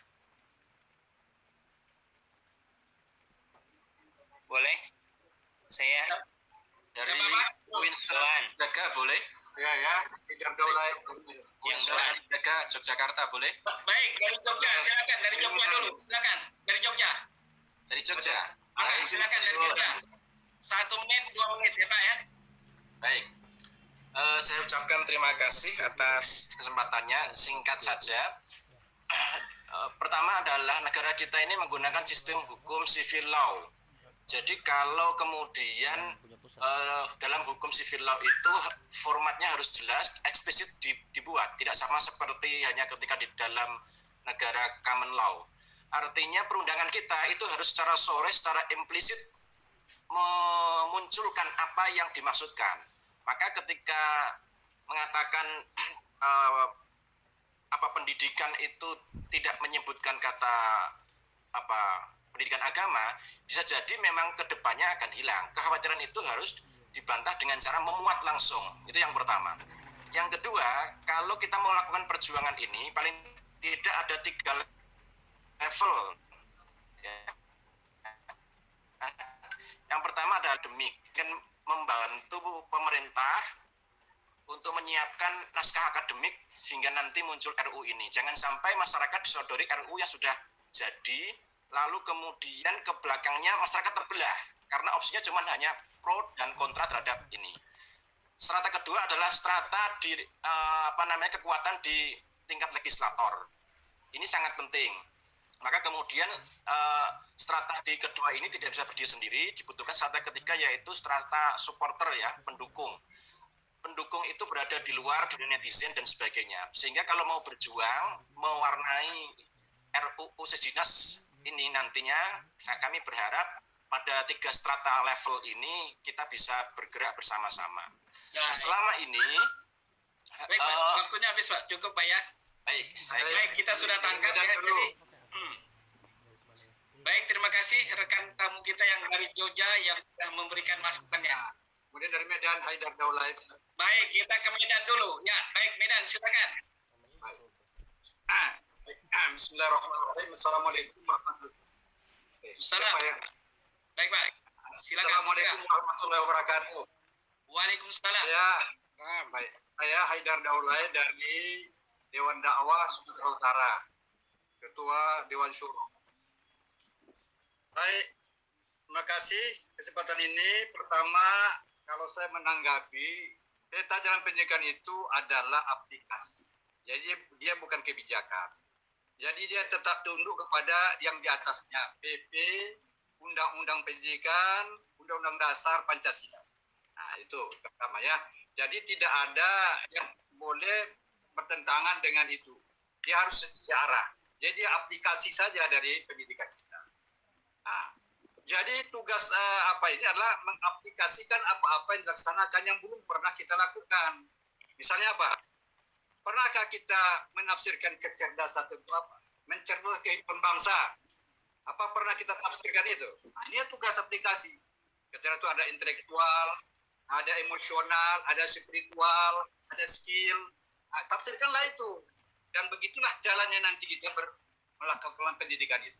Boleh? Saya Dari Winston. Jaga boleh? Ya, tidak boleh. Winston Jaga Yogyakarta boleh? Baik, dari Jogja. Silakan dari Jogja dulu. Silakan. Dari Jogja. Dari Jogja. Baik, silakan dari Jogja. 1 menit, 2 menit ya Pak ya. Baik. Saya ucapkan terima kasih atas kesempatannya. Singkat saja. Pertama adalah negara kita ini menggunakan sistem hukum civil law. Jadi kalau kemudian dalam hukum civil law itu formatnya harus jelas, eksplisit dibuat, tidak sama seperti hanya ketika di dalam negara common law. Artinya perundangan kita itu harus secara sore, secara implisit memunculkan apa yang dimaksudkan. Maka ketika mengatakan pendidikan itu tidak menyebutkan kata pendidikan agama, bisa jadi memang kedepannya akan hilang. Kekhawatiran itu harus dibantah dengan cara memuat langsung. Itu yang pertama. Yang kedua, kalau kita mau melakukan perjuangan ini, paling tidak ada 3 level. Ya. Yang pertama adalah akademik, dengan membantu pemerintah untuk menyiapkan naskah akademik sehingga nanti muncul RU ini. Jangan sampai masyarakat disodori RU yang sudah jadi, lalu kemudian ke belakangnya masyarakat terbelah karena opsinya cuma hanya pro dan kontra terhadap ini. Strata kedua adalah strata di kekuatan di tingkat legislator. Ini sangat penting. Maka kemudian strategi kedua ini tidak bisa berdiri sendiri, dibutuhkan strategi ketiga yaitu strata supporter ya, pendukung. Pendukung itu berada di luar dunia netizen dan sebagainya. Sehingga kalau mau berjuang, mewarnai RUU Sesdinas ini nantinya, kami berharap pada 3 strata level ini kita bisa bergerak bersama-sama. Nah, selama ini, baik, Pak. Waktunya habis, Pak. Cukup, Pak ya. Baik, kita sudah tangkap ya. Jadi, baik, terima kasih rekan tamu kita yang dari Jogja yang sudah memberikan masukannya. Kemudian dari Medan, Haidar Daulay. Baik, kita ke Medan dulu. Ya, baik Medan, silakan. Bismillahirrahmanirrahim. Assalamualaikum warahmatullahi wabarakatuh. Assalamualaikum. Baik, Pak. Silakan. Assalamualaikum warahmatullahi wabarakatuh. Waalaikumsalam. Ya, baik. Saya Haidar Daulay dari Dewan Dakwah Sumatera Utara, Ketua Dewan Syuro. Baik, terima kasih kesempatan ini. Pertama, kalau saya menanggapi, peta jalan pendidikan itu adalah aplikasi. Jadi dia bukan kebijakan. Jadi dia tetap tunduk kepada yang di atasnya, PP, Undang-Undang Pendidikan, Undang-Undang Dasar Pancasila. Nah, itu pertama ya. Jadi tidak ada yang boleh bertentangan dengan itu. Dia harus sejarah. Jadi aplikasi saja dari pendidikan kita. Nah, jadi tugas ini adalah mengaplikasikan apa-apa yang dilaksanakan yang belum pernah kita lakukan. Misalnya apa? Pernahkah kita menafsirkan kecerdasan itu apa? Mencerdaskan kehidupan bangsa. Apa pernah kita tafsirkan itu? Nah, ini tugas aplikasi. Kecerdasan itu ada intelektual, ada emosional, ada spiritual, ada skill. Nah, tafsirkanlah itu. Dan begitulah jalannya nanti kita melakukan pendidikan itu.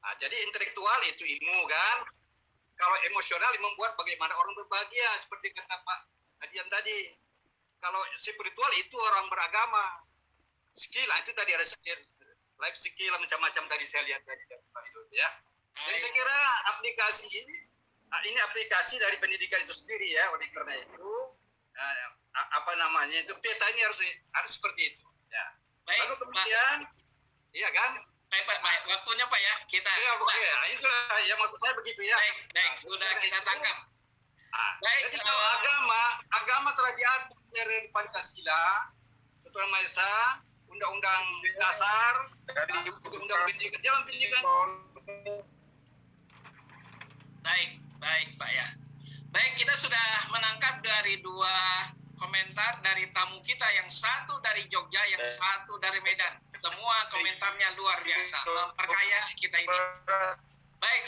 Nah, jadi intelektual itu ilmu kan. Kalau emosional membuat bagaimana orang berbahagia seperti kata Pak Adian tadi. Kalau spiritual itu orang beragama. Skill itu tadi ada skill, life skill macam-macam tadi saya lihat tadi Pak itu ya. Jadi saya kira aplikasi ini aplikasi dari pendidikan itu sendiri ya. Oleh karena itu itu peta ini harus seperti itu ya. Baik, lalu kemudian iya kan? Baik, Pak. Baik. Waktunya Pak ya. Kita. Ya, itulah yang maksud saya begitu ya. Baik. Sudah kita tangkap. Baik. Jadi kalau agama telah diatur dari Pancasila, Ketuhanan Maha Esa, Undang-Undang Dasar, Undang-Undang Pendidikan, Dewan Pendidikan. Baik Pak ya. Baik, kita sudah menangkap dari 2 komentar dari tamu kita, yang satu dari Jogja, yang satu dari Medan. Semua komentarnya luar biasa, memperkaya kita ini. Baik,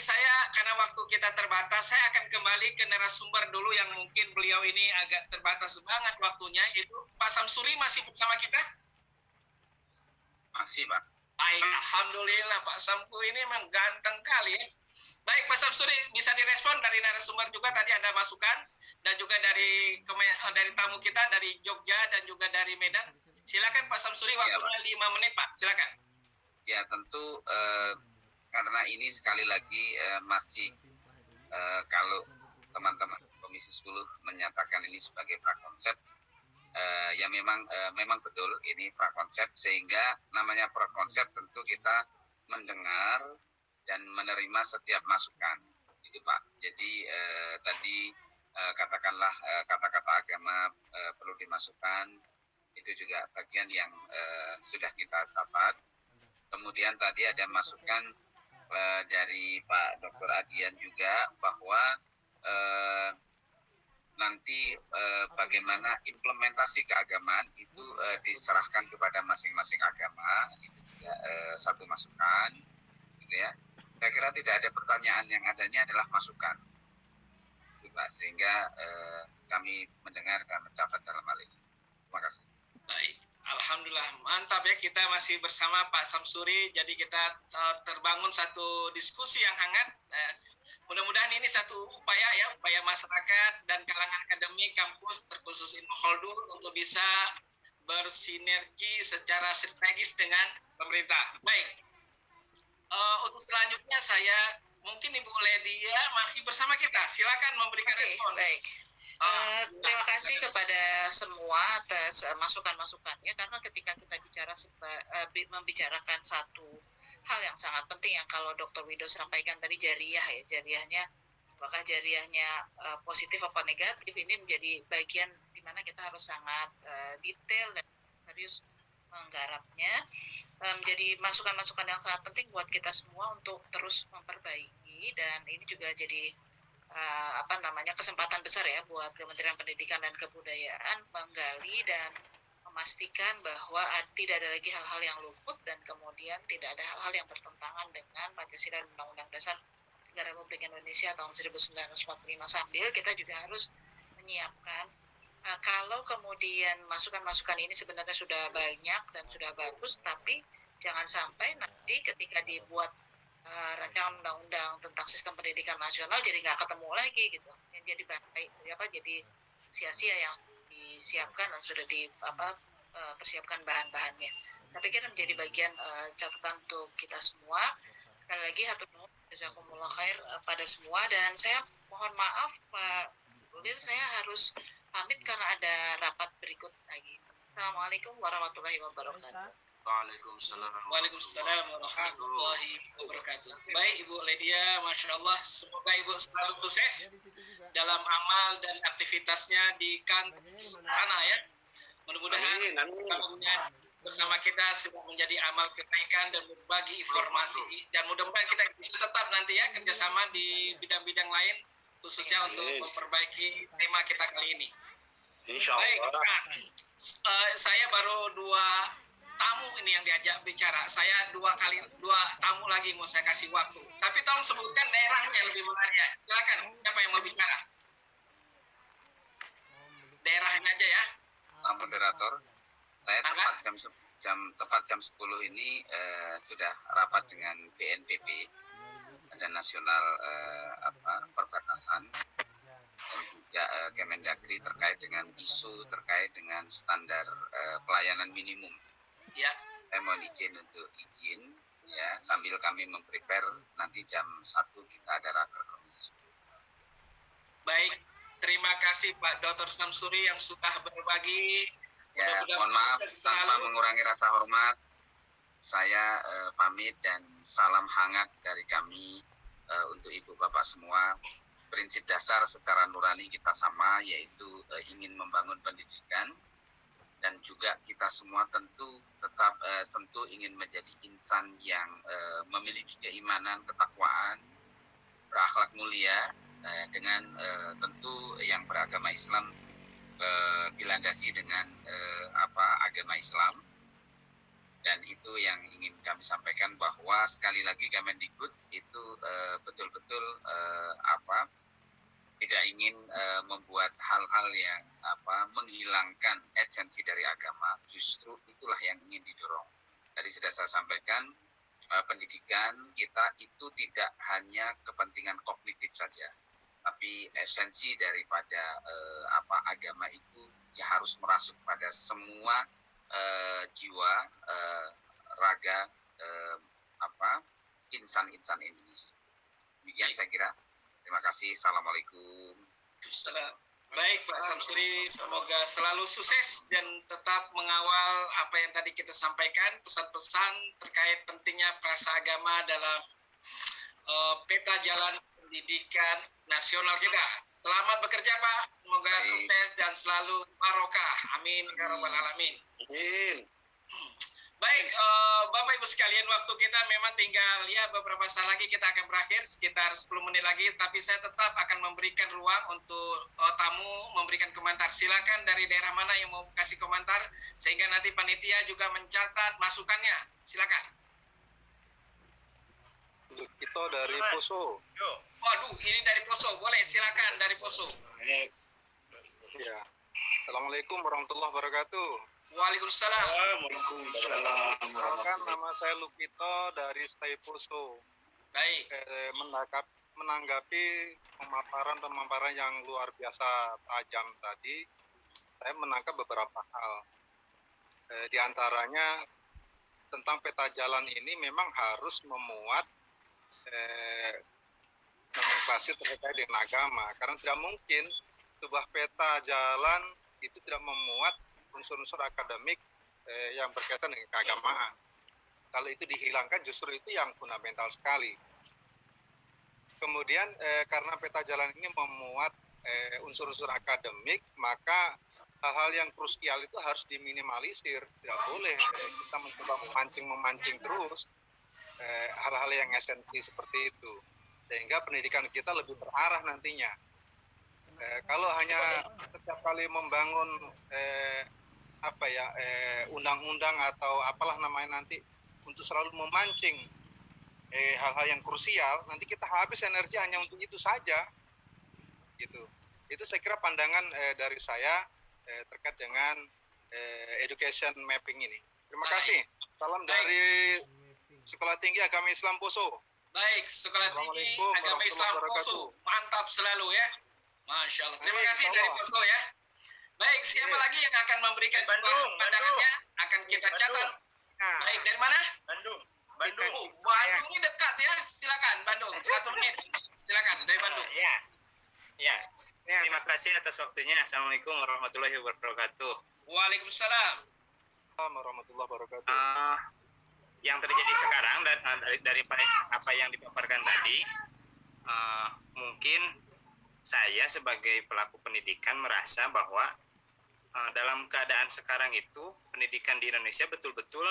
karena waktu kita terbatas, saya akan kembali ke narasumber dulu yang mungkin beliau ini agak terbatas banget waktunya. Itu Pak Samsuri masih bersama kita? Masih, Pak. Baik, alhamdulillah Pak Samku ini memang ganteng kali ya. Baik Pak Samsuri, bisa direspon dari narasumber juga, tadi ada masukan, dan juga dari tamu kita dari Jogja dan juga dari Medan. Silakan Pak Samsuri, waktunya 5 menit Pak, silakan. Ya tentu karena ini sekali lagi masih kalau teman-teman Komisi 10 menyatakan ini sebagai prakonsep, ya memang betul ini prakonsep, sehingga namanya prakonsep tentu kita mendengar dan menerima setiap masukan itu Pak. Jadi tadi katakanlah kata-kata agama perlu dimasukkan, itu juga bagian yang sudah kita catat. Kemudian tadi ada masukan dari Pak Dr. Adian juga bahwa nanti bagaimana implementasi keagamaan itu diserahkan kepada masing-masing agama, itu juga satu masukan, gitu ya. Saya kira tidak ada pertanyaan, yang adanya adalah masukan, gitu, Pak. Sehingga kami mendengar dan mencatat dalam hal ini. Terima kasih. Baik, alhamdulillah, mantap ya, kita masih bersama Pak Samsuri. Jadi kita terbangun satu diskusi yang hangat. Mudah-mudahan ini satu upaya masyarakat dan kalangan akademik kampus terkhusus Ilmu Khaldun untuk bisa bersinergi secara strategis dengan pemerintah. Baik, untuk selanjutnya saya mungkin Ibu Ledia masih bersama kita. Silakan memberikan respon. Baik. Terima kasih kepada semua atas masukan-masukannya, karena ketika kita membicarakan satu hal yang sangat penting yang kalau Dr. Wido sampaikan tadi jariah ya, jariahnya apakah jariahnya positif apa negatif, ini menjadi bagian di mana kita harus sangat detail dan serius menggarapnya, menjadi masukan-masukan yang sangat penting buat kita semua untuk terus memperbaiki. Dan ini juga jadi kesempatan besar ya buat Kementerian Pendidikan dan Kebudayaan menggali dan memastikan bahwa tidak ada lagi hal-hal yang luput dan kemudian tidak ada hal-hal yang bertentangan dengan Pancasila dan Undang-Undang Dasar Negara Republik Indonesia tahun 1945, sambil kita juga harus menyiapkan kalau kemudian masukan-masukan ini sebenarnya sudah banyak dan sudah bagus, tapi jangan sampai nanti ketika dibuat rancangan undang-undang tentang sistem pendidikan nasional jadi nggak ketemu lagi gitu, yang jadi jadi sia-sia yang disiapkan dan sudah persiapkan bahan-bahannya. Tapi kan menjadi bagian catatan untuk kita semua. Sekali lagi hatur nuhun jazakumullah khair pada semua, dan saya mohon maaf Pak Ulil, saya harus pamit karena ada rapat berikut lagi. Assalamualaikum warahmatullahi wabarakatuh. Waalaikumsalam warahmatullahi wabarakatuh. Baik Ibu Ledia, Masya Allah, semoga Ibu selalu sukses dalam amal dan aktivitasnya di kantor sana ya. Mudah-mudahan kamunya bersama kita sudah menjadi amal kebaikan dan berbagi informasi, dan mudah-mudahan kita bisa tetap nanti ya kerjasama di bidang-bidang lain, khususnya untuk memperbaiki tema kita kali ini. Insya Baik, Allah. saya baru 2 tamu ini yang diajak bicara. Saya 2 tamu lagi mau saya kasih waktu. Tapi tolong sebutkan daerahnya lebih menarik ya. Silakan, siapa yang mau bicara? Daerahnya aja ya. Pak Moderator, saya tepat jam 10 ini sudah rapat dengan BNPB dan Nasional Perbatasan dan juga Kemendagri terkait dengan isu terkait dengan standar pelayanan minimum. Ya, saya mohon izin ya, sambil kami memprepare nanti jam 1 kita ada raker komisi 10. Baik, terima kasih Pak Dr. Samsuri yang sudah berbagi. Ya, mohon maaf tanpa mengurangi rasa hormat, saya pamit dan salam hangat dari kami untuk Ibu Bapak semua. Prinsip dasar secara nurani kita sama, yaitu ingin membangun pendidikan, dan juga kita semua tentu tetap ingin menjadi insan yang memiliki keimanan, ketakwaan, berakhlak mulia, dengan tentu yang beragama Islam dilandasi dengan agama Islam. Dan itu yang ingin kami sampaikan, bahwa sekali lagi Kemendikbud itu betul-betul tidak ingin membuat hal-hal yang menghilangkan esensi dari agama. Justru itulah yang ingin didorong. Tadi sudah saya sampaikan, pendidikan kita itu tidak hanya kepentingan kognitif saja, tapi esensi daripada agama itu ya harus merasuk pada semua jiwa, raga insan-insan Indonesia. Demikian saya kira. Terima kasih. Assalamualaikum. Baik Pak Samsuri, semoga selalu sukses dan tetap mengawal apa yang tadi kita sampaikan, pesan-pesan terkait pentingnya perasa agama dalam peta jalan pendidikan nasional juga. Selamat bekerja Pak, semoga sukses dan selalu barokah. Amin ya rabbal alamin. Amin. Baik, Bapak Ibu sekalian, waktu kita memang tinggal ya beberapa saat lagi kita akan berakhir, sekitar 10 menit lagi, tapi saya tetap akan memberikan ruang untuk tamu memberikan komentar. Silakan dari daerah mana yang mau kasih komentar, sehingga nanti panitia juga mencatat masukannya. Silakan. Kita dari Poso. Waduh, ini dari Poso, boleh silakan dari Poso. Ya. Assalamualaikum warahmatullahi wabarakatuh. Waalaikumsalam. Perkenalkan, nama saya Lukito dari Stay Poso. Baik. Menanggapi pemaparan yang luar biasa tajam tadi, saya menangkap beberapa hal. Di antaranya tentang peta jalan ini memang harus memuat nomenklasi terkait dengan agama, karena tidak mungkin sebuah peta jalan itu tidak memuat unsur-unsur akademik yang berkaitan dengan keagamaan. Kalau itu dihilangkan justru itu yang fundamental sekali. Kemudian karena peta jalan ini memuat unsur-unsur akademik, maka hal-hal yang krusial itu harus diminimalisir. Tidak boleh kita mencoba memancing terus hal-hal yang esensi seperti itu, sehingga pendidikan kita lebih terarah nantinya. Kalau hanya setiap kali membangun undang-undang atau apalah namanya nanti untuk selalu memancing hal-hal yang krusial, nanti kita habis energi hanya untuk itu saja, gitu. Itu saya kira pandangan dari saya terkait dengan education mapping ini. Terima kasih. Salam dari Sekolah Tinggi Agama Islam Poso. Baik, Sekolah Tinggi Agama Islam Poso. Mantap selalu ya. Masya Allah. Terima kasih dari Poso ya. Baik, siapa lagi yang akan memberikan pandangannya? Akan kita catat. Baik, dari mana? Bandung. Oh, Bandung ini dekat ya. Silakan Bandung. 1 menit. Silakan dari Bandung. Ya. Terima kasih atas waktunya. Assalamualaikum warahmatullahi wabarakatuh. Waalaikumsalam warahmatullahi wabarakatuh. Yang terjadi sekarang dari apa yang dipaparkan tadi, mungkin saya sebagai pelaku pendidikan merasa bahwa dalam keadaan sekarang itu pendidikan di Indonesia betul-betul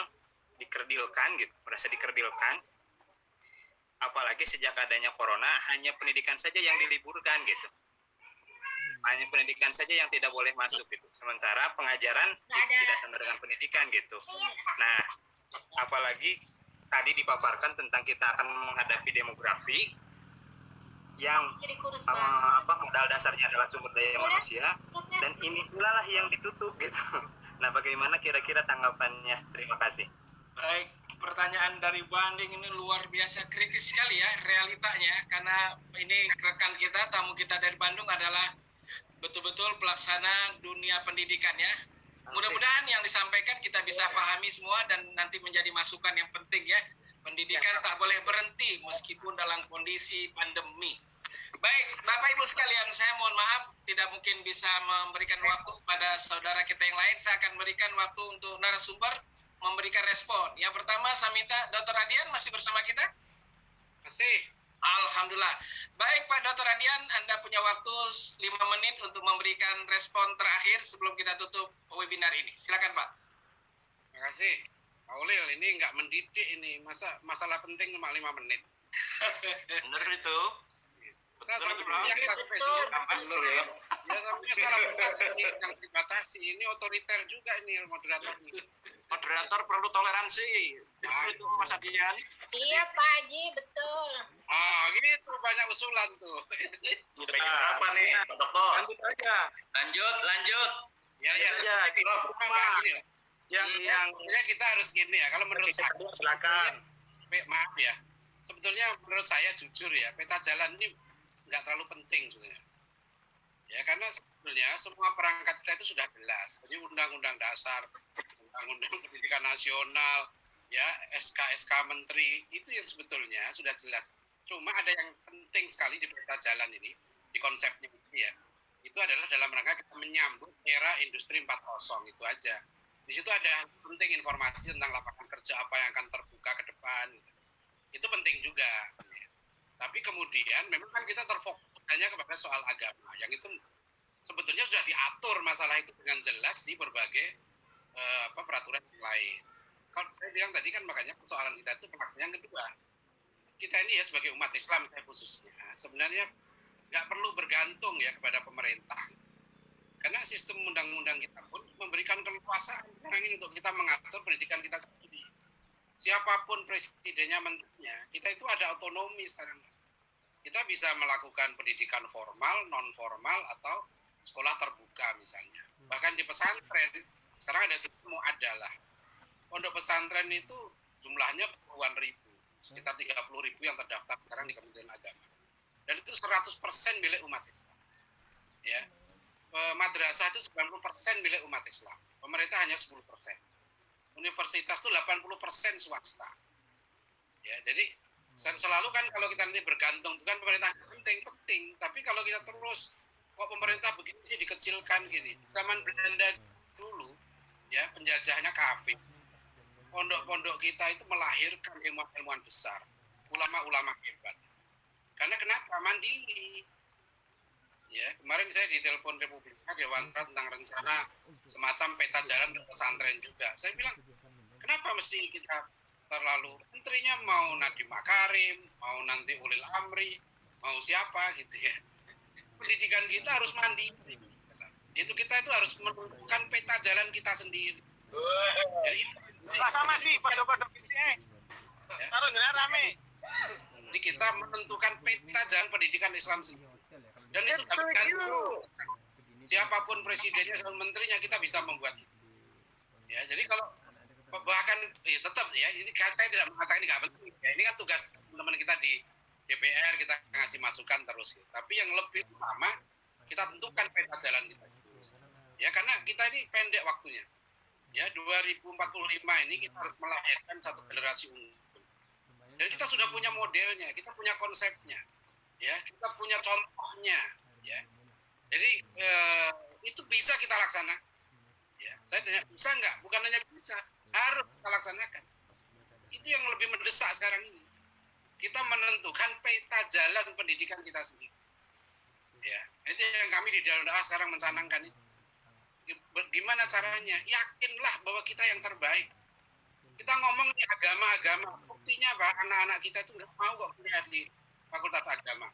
dikerdilkan gitu, merasa dikerdilkan. Apalagi sejak adanya corona, hanya pendidikan saja yang diliburkan gitu. Hanya pendidikan saja yang tidak boleh masuk gitu. Sementara pengajaran tidak sama dengan pendidikan gitu. Nah, apalagi tadi dipaparkan tentang kita akan menghadapi demografi yang modal dasarnya adalah sumber daya manusia, dan ini pula lah yang ditutup gitu. Nah, bagaimana kira-kira tanggapannya? Terima kasih. Baik, pertanyaan dari Bandung ini luar biasa kritis sekali ya realitanya, karena ini rekan kita, tamu kita dari Bandung adalah betul-betul pelaksana dunia pendidikan ya. Mudah-mudahan yang disampaikan kita bisa pahami semua dan nanti menjadi masukan yang penting ya. Pendidikan tak boleh berhenti meskipun dalam kondisi pandemi. Baik, Bapak Ibu sekalian, saya mohon maaf tidak mungkin bisa memberikan waktu pada saudara kita yang lain. Saya akan berikan waktu untuk narasumber memberikan respon. Yang pertama, saya minta Dr. Adian masih bersama kita? Masih. Alhamdulillah. Baik Pak Dr. Adian, Anda punya waktu 5 menit untuk memberikan respon terakhir sebelum kita tutup webinar ini. Silakan Pak. Terima kasih. Pak Ulil, ini nggak mendidik ini. Masalah penting cuma 5 menit. Benar itu. Betul ya. Ya, tapi salah besar ini yang dibatasi. Ini otoriter juga ini moderatornya. Moderator perlu toleransi. Itu Mas Adian. Iya Pak Haji, betul. Gitu banyak usulan tuh. Berapa nih, Pak Dokter? Lanjut aja. Lanjut. Yang kita harus gini ya. Kalau menurut saya, silakan. Maaf ya. Sebetulnya menurut saya jujur ya, peta jalan ini nggak terlalu penting sebenarnya. Ya karena sebetulnya semua perangkat kita itu sudah jelas. Jadi Undang-Undang Dasar, Undang-Undang Pendidikan Nasional, ya SK Menteri itu yang sebetulnya sudah jelas. Cuma ada yang penting sekali di peta jalan ini, di konsepnya ini ya. Itu adalah dalam rangka kita menyambut era industri 4.0 itu aja. Di situ ada penting informasi tentang lapangan kerja apa yang akan terbuka ke depan. Itu penting juga. Tapi kemudian memang kan kita terfokus hanya kepada soal agama, yang itu sebetulnya sudah diatur masalah itu dengan jelas di berbagai peraturan yang lain. Kalau saya bilang tadi kan makanya persoalan kita itu pelaksanaan kedua. Kita ini ya sebagai umat Islam khususnya sebenarnya nggak perlu bergantung ya kepada pemerintah. Karena sistem undang-undang kita pun memberikan keleluasaan ini untuk kita mengatur pendidikan kita sendiri. Siapapun presidennya, menterinya, kita itu ada otonomi sekarang. Kita bisa melakukan pendidikan formal, non formal, atau sekolah terbuka misalnya. Bahkan di pesantren sekarang ada sistem muadalah. Pondok pesantren itu jumlahnya puluhan ribu, sekitar 30.000 yang terdaftar sekarang di Kementerian Agama. Dan itu 100% milik umat Islam. Ya. Madrasah itu 90% milik umat Islam. Pemerintah hanya 10%. Universitas itu 80% swasta. Ya, jadi selalu kan kalau kita nanti bergantung, bukan pemerintah penting, tapi kalau kita terus kok pemerintah begini sih dikecilkan gini. Zaman Belanda dulu ya penjajahnya kafir. pondok-pondok kita itu melahirkan ilmuwan-ilmuwan besar, ulama-ulama hebat. Karena kenapa? Mandiri. Ya, kemarin saya ditelepon Republika Dewan tentang rencana semacam peta jalan ke pesantren juga. Saya bilang, kenapa mesti kita terlalu menterinya mau Nadiem Makarim, mau nanti Ulil Amri, mau siapa gitu ya. Pendidikan kita harus mandiri. Itu kita itu harus menentukan peta jalan kita sendiri. Jadi sama di pada bisnis. Taruh rame. Jadi kita menentukan peta jalan pendidikan Islam sendiri. Dan itu tergantung siapapun presidennya dan menterinya, kita bisa membuat itu. Ya, jadi kalau bahkan ya tetap ya, ini saya tidak mengatakan ini nggak penting. Ya, ini kan tugas teman-teman kita di DPR, kita ngasih masukan terus. Gitu. Tapi yang lebih utama, kita tentukan peta jalan kita. Ya, karena kita ini pendek waktunya. Ya, 2045 ini kita harus melahirkan satu generasi unggul. Dan kita sudah punya modelnya, kita punya konsepnya. Ya, kita punya contohnya, ya. Jadi itu bisa kita laksanakan. Ya, saya tanya bisa nggak? Bukan hanya bisa, harus kita laksanakan. Itu yang lebih mendesak sekarang ini. Kita menentukan peta jalan pendidikan kita sendiri. Ya, itu yang kami di Darul Dakwah sekarang mencanangkan itu. Gimana caranya? Yakinlah bahwa kita yang terbaik. Kita ngomong di agama-agama, buktinya bahwa anak-anak kita itu nggak mau kok kuliah di Fakultas Agama,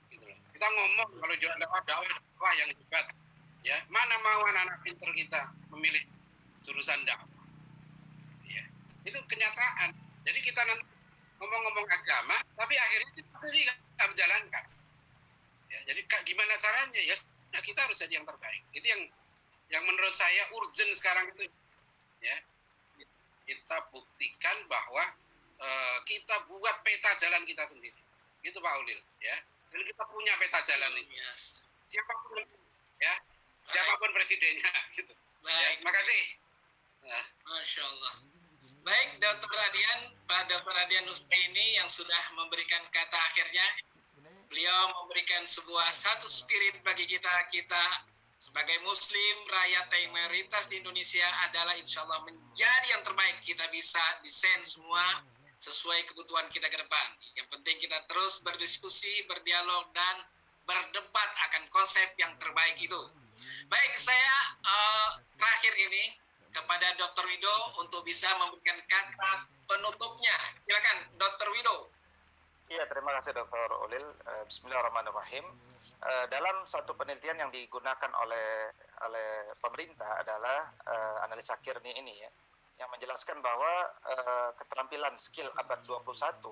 gitu loh. Kita ngomong kalau jual dakwah yang hebat, ya mana mau anak-anak pinter kita memilih jurusan dakwah, ya itu kenyataan. Jadi kita nanti ngomong-ngomong agama, tapi akhirnya kita sendiri nggak menjalankan. Ya, jadi gimana caranya? Ya kita harus jadi yang terbaik. Itu yang menurut saya urgent sekarang itu, ya kita buktikan bahwa kita buat peta jalan kita sendiri. Itu Pak Ulil, ya. Dan kita punya peta jalan ini. Siapapun, ya, siapapun presidennya, gitu. Baik. Ya, makasih. Masya Allah. Baik, Dr. Adian, Pak Dr. Adian Husseini yang sudah memberikan kata akhirnya. Beliau memberikan sebuah satu spirit bagi kita sebagai Muslim, rakyat yang mayoritas di Indonesia adalah insya Allah menjadi yang terbaik. Kita bisa desain semua sesuai kebutuhan kita ke depan. Yang penting kita terus berdiskusi, berdialog, dan berdebat akan konsep yang terbaik itu. Baik, saya terakhir ini kepada Dr. Wido untuk bisa memberikan kata penutupnya. Silakan, Dr. Wido. Iya, terima kasih Dr. Ulil. Bismillahirrahmanirrahim. Dalam satu penelitian yang digunakan oleh pemerintah adalah analisa Kearney ini ya, yang menjelaskan bahwa keterampilan skill abad 21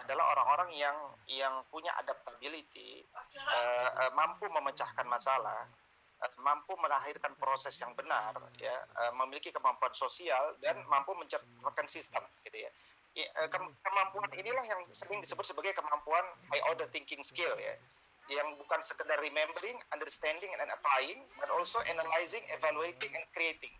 adalah orang-orang yang punya adaptability, mampu memecahkan masalah, mampu melahirkan proses yang benar, ya, memiliki kemampuan sosial dan mampu menciptakan sistem, gitu ya. Kemampuan inilah yang sering disebut sebagai kemampuan high order thinking skill, ya, yang bukan sekedar remembering, understanding, and applying, but also analyzing, evaluating, and creating.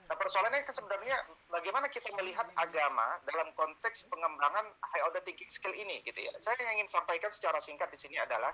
Nah, persoalannya sebenarnya bagaimana kita melihat agama dalam konteks pengembangan high order thinking skill ini, gitu ya. Saya yang ingin sampaikan secara singkat di sini adalah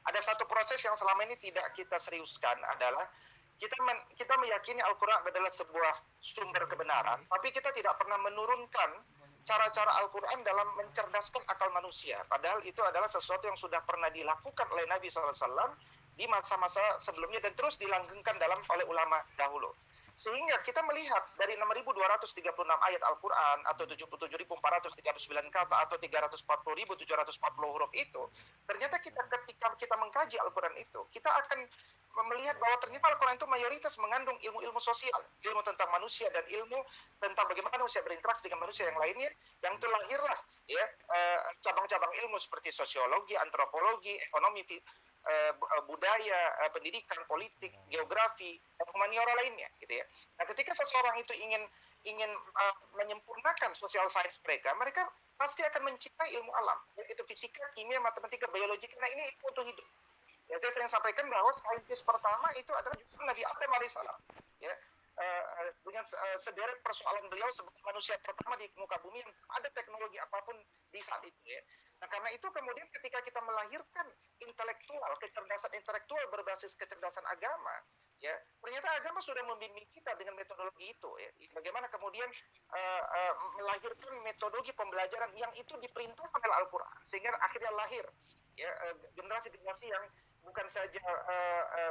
ada satu proses yang selama ini tidak kita seriuskan, adalah kita meyakini Al-Quran adalah sebuah sumber kebenaran, tapi kita tidak pernah menurunkan cara-cara Al-Quran dalam mencerdaskan akal manusia. Padahal itu adalah sesuatu yang sudah pernah dilakukan oleh Nabi SAW di masa-masa sebelumnya dan terus dilanggengkan oleh ulama dahulu. Sehingga kita melihat dari 6.236 ayat Al-Quran atau 77.439 kata atau 340.740 huruf itu, ternyata ketika kita mengkaji Al-Quran itu, kita akan melihat bahwa ternyata Al-Quran itu mayoritas mengandung ilmu-ilmu sosial, ilmu tentang manusia dan ilmu tentang bagaimana manusia berinteraksi dengan manusia yang lainnya, yang itu lahirlah ya cabang-cabang ilmu seperti sosiologi, antropologi, ekonomi, budaya, pendidikan, politik, geografi, dan humaniora lainnya, gitu ya. Nah, ketika seseorang itu ingin menyempurnakan social science mereka pasti akan mencintai ilmu alam, yaitu fisika, kimia, matematika, biologi, karena ini ilmu untuk hidup. Ya, saya sering sampaikan bahwa saintis pertama itu adalah justru Nabi Adam alaihissalam. Ya, dengan sederet persoalan beliau sebagai manusia pertama di muka bumi yang ada teknologi apapun di saat itu. Ya. Nah, karena itu kemudian ketika kita melahirkan kecerdasan intelektual berbasis kecerdasan agama, Ya, ternyata agama sudah membimbing kita dengan metodologi itu. Ya. Bagaimana kemudian melahirkan metodologi pembelajaran yang itu diperintahkan oleh Al-Quran, sehingga akhirnya lahir ya generasi-generasi yang bukan saja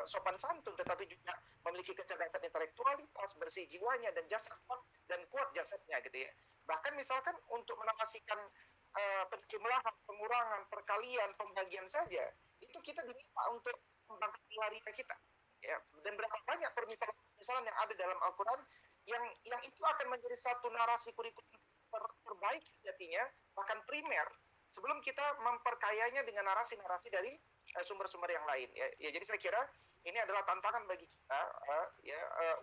sopan santun, tetapi juga memiliki kecerdasan intelektualitas, bersih jiwanya dan kuat jasadnya gitu ya. Bahkan misalkan untuk menafsirkan penjumlahan, pengurangan, perkalian, pembagian saja, itu kita diminta untuk mengembangkan waria kita. Ya, dan berapa banyak permisalan yang ada dalam Al-Quran yang itu akan menjadi satu narasi kurikulum terbaik sejatinya, bahkan primer, sebelum kita memperkayanya dengan narasi-narasi dari sumber-sumber yang lain. Ya, jadi saya kira ini adalah tantangan bagi kita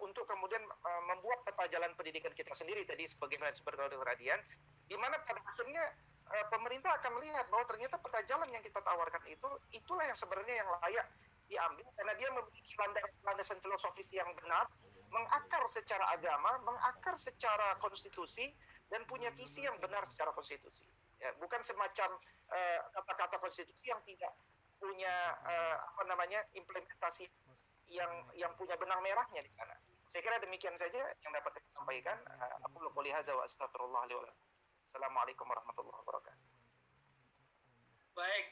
untuk kemudian membuat peta jalan pendidikan kita sendiri tadi sebagaimana seperti Dr. Radian, di mana pada akhirnya pemerintah akan melihat bahwa ternyata peta jalan yang kita tawarkan itulah yang sebenarnya yang layak diambil karena dia memiliki landasan filosofis yang benar, mengakar secara agama, mengakar secara konstitusi, dan punya visi yang benar secara konstitusi. Ya, bukan semacam kata-kata konstitusi yang tidak punya implementasi yang punya benang merahnya di sana. Saya kira demikian saja yang dapat saya sampaikan. Aku qouli hadza wa astaghfirullah li wa lakum. Assalamualaikum warahmatullahi wabarakatuh. Baik,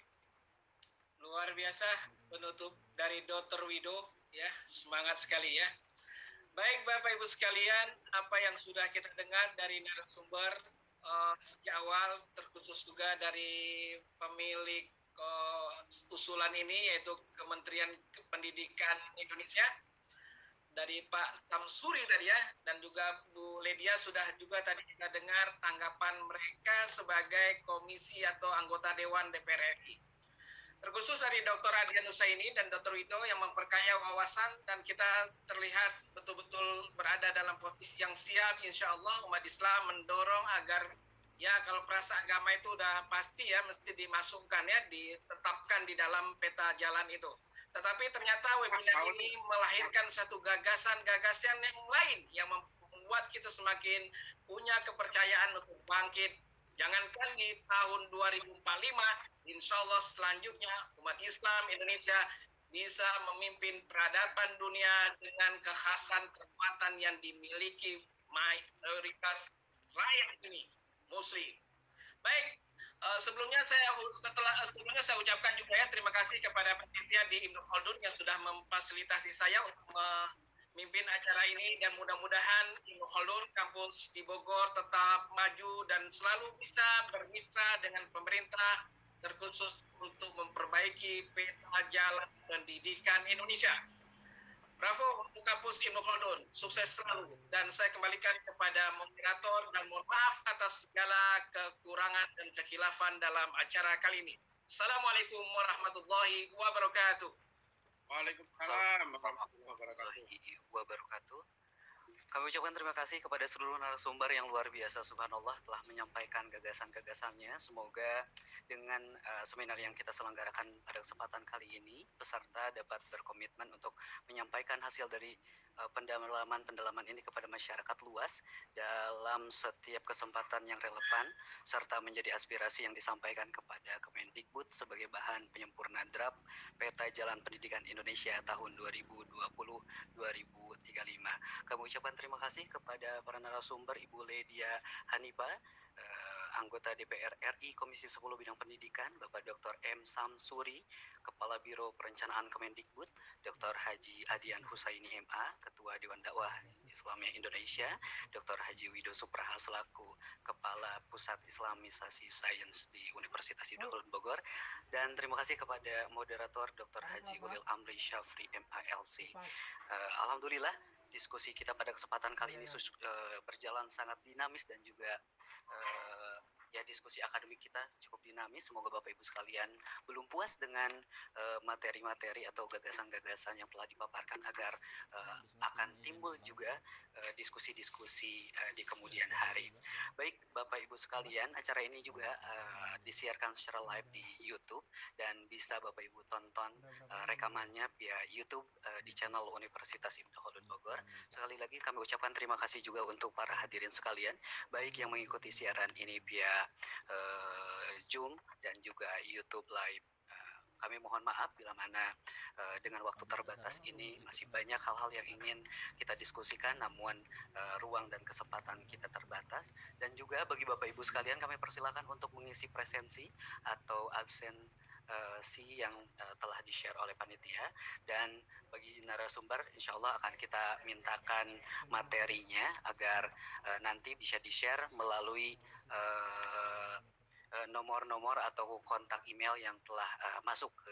luar biasa penutup dari Dr. Wido ya, semangat sekali ya. Baik Bapak Ibu sekalian, apa yang sudah kita dengar dari narasumber sejak awal, terkhusus juga dari pemilik usulan ini yaitu Kementerian Pendidikan Indonesia, dari Pak Samsuri tadi ya, dan juga Bu Ledia sudah juga tadi kita dengar tanggapan mereka sebagai komisi atau anggota Dewan DPR RI. Terkhusus dari Dr. Adian Husaini dan Dr. Wido yang memperkaya wawasan, dan kita terlihat betul-betul berada dalam posisi yang siap, insya Allah umat Islam mendorong agar ya kalau perasa agama itu udah pasti ya mesti dimasukkan ya, ditetapkan di dalam peta jalan itu. Tetapi ternyata webinar ini melahirkan satu gagasan-gagasan yang lain yang membuat kita semakin punya kepercayaan untuk bangkit. Jangankan di tahun 2045, insya Allah selanjutnya umat Islam Indonesia bisa memimpin peradaban dunia dengan kekhasan kekuatan yang dimiliki mayoritas rakyat ini, Muslim. Baik, sebelumnya saya ucapkan juga ya terima kasih kepada panitia di Ibnu Khaldun yang sudah memfasilitasi saya untuk memimpin acara ini, dan mudah-mudahan Ibnu Khaldun kampus di Bogor tetap maju dan selalu bisa bermitra dengan pemerintah, terkhusus untuk memperbaiki peta jalan pendidikan Indonesia. Bravo untuk kampus Ibnu Khaldun, sukses selalu. Dan saya kembalikan kepada moderator dan mohon maaf atas segala kekurangan dan kekhilafan dalam acara kali ini. Assalamualaikum warahmatullahi wabarakatuh. Waalaikumsalam warahmatullahi wabarakatuh. Kami ucapkan terima kasih kepada seluruh narasumber yang luar biasa, subhanallah, telah menyampaikan gagasan-gagasannya. Semoga dengan seminar yang kita selenggarakan pada kesempatan kali ini, peserta dapat berkomitmen untuk menyampaikan hasil dari pendalaman ini kepada masyarakat luas dalam setiap kesempatan yang relevan, serta menjadi aspirasi yang disampaikan kepada Kemendikbud sebagai bahan penyempurna draft Peta Jalan Pendidikan Indonesia tahun 2020-2035. Kami ucapkan terima kasih kepada para narasumber, Ibu Ledia Hanifah, anggota DPR RI Komisi 10 Bidang Pendidikan, Bapak Dr. M. Samsuri, Kepala Biro Perencanaan Kemendikbud, Dr. Haji Adian Husaini MA, Ketua Dewan Dakwah Islamiyah Indonesia, Dr. Haji Wido Supraha selaku Kepala Pusat Islamisasi Sains di Universitas Ibnu Khaldun Bogor, dan terima kasih kepada moderator Dr. Haji Ulil Amri Syafri MALC. Alhamdulillah, diskusi kita pada kesempatan kali ini berjalan sangat dinamis dan juga ya diskusi akademik kita cukup dinamis. Semoga Bapak Ibu sekalian belum puas dengan materi-materi atau gagasan-gagasan yang telah dipaparkan, agar akan timbul juga diskusi-diskusi di kemudian hari. Baik Bapak Ibu sekalian, acara ini juga disiarkan secara live di YouTube dan bisa Bapak Ibu tonton rekamannya via YouTube di channel Universitas Ibnu Khaldun Bogor. Sekali lagi kami ucapkan terima kasih juga untuk para hadirin sekalian, baik yang mengikuti siaran ini via Zoom dan juga YouTube live kami mohon maaf bila mana dengan waktu terbatas ini masih banyak hal-hal yang ingin kita diskusikan, namun ruang dan kesempatan kita terbatas. Dan juga bagi Bapak Ibu sekalian, kami persilakan untuk mengisi presensi atau absensi yang telah di-share oleh panitia. Dan bagi narasumber, insya Allah akan kita mintakan materinya agar nanti bisa di-share melalui nomor-nomor atau kontak email yang telah masuk ke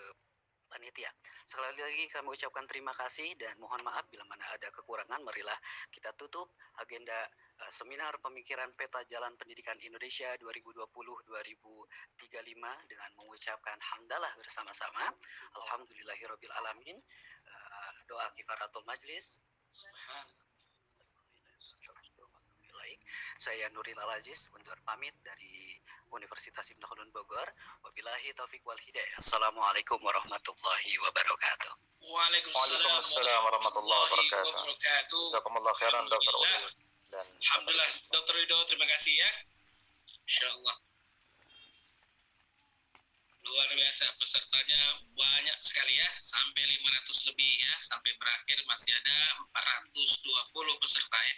panitia. Sekali lagi kami ucapkan terima kasih dan mohon maaf bila mana ada kekurangan. Marilah kita tutup agenda seminar pemikiran peta jalan pendidikan Indonesia 2020-2035 dengan mengucapkan hamdalah bersama-sama. Alhamdulillahirabbil alamin. Doa kifaratul majlis. Saya Nuril Al-Aziz undur pamit dari Universitas Ibnu Khaldun Bogor. Wabillahi taufik wal hidayah. Assalamualaikum warahmatullahi wabarakatuh. Waalaikumsalam warahmatullahi wabarakatuh. Jazakumullah khairan Dr. Uli. Dan Alhamdulillah Dr. Ridho, terima kasih ya. Insyaallah. Luar biasa, pesertanya banyak sekali ya, sampai 500 lebih ya, sampai berakhir masih ada 420 peserta ya.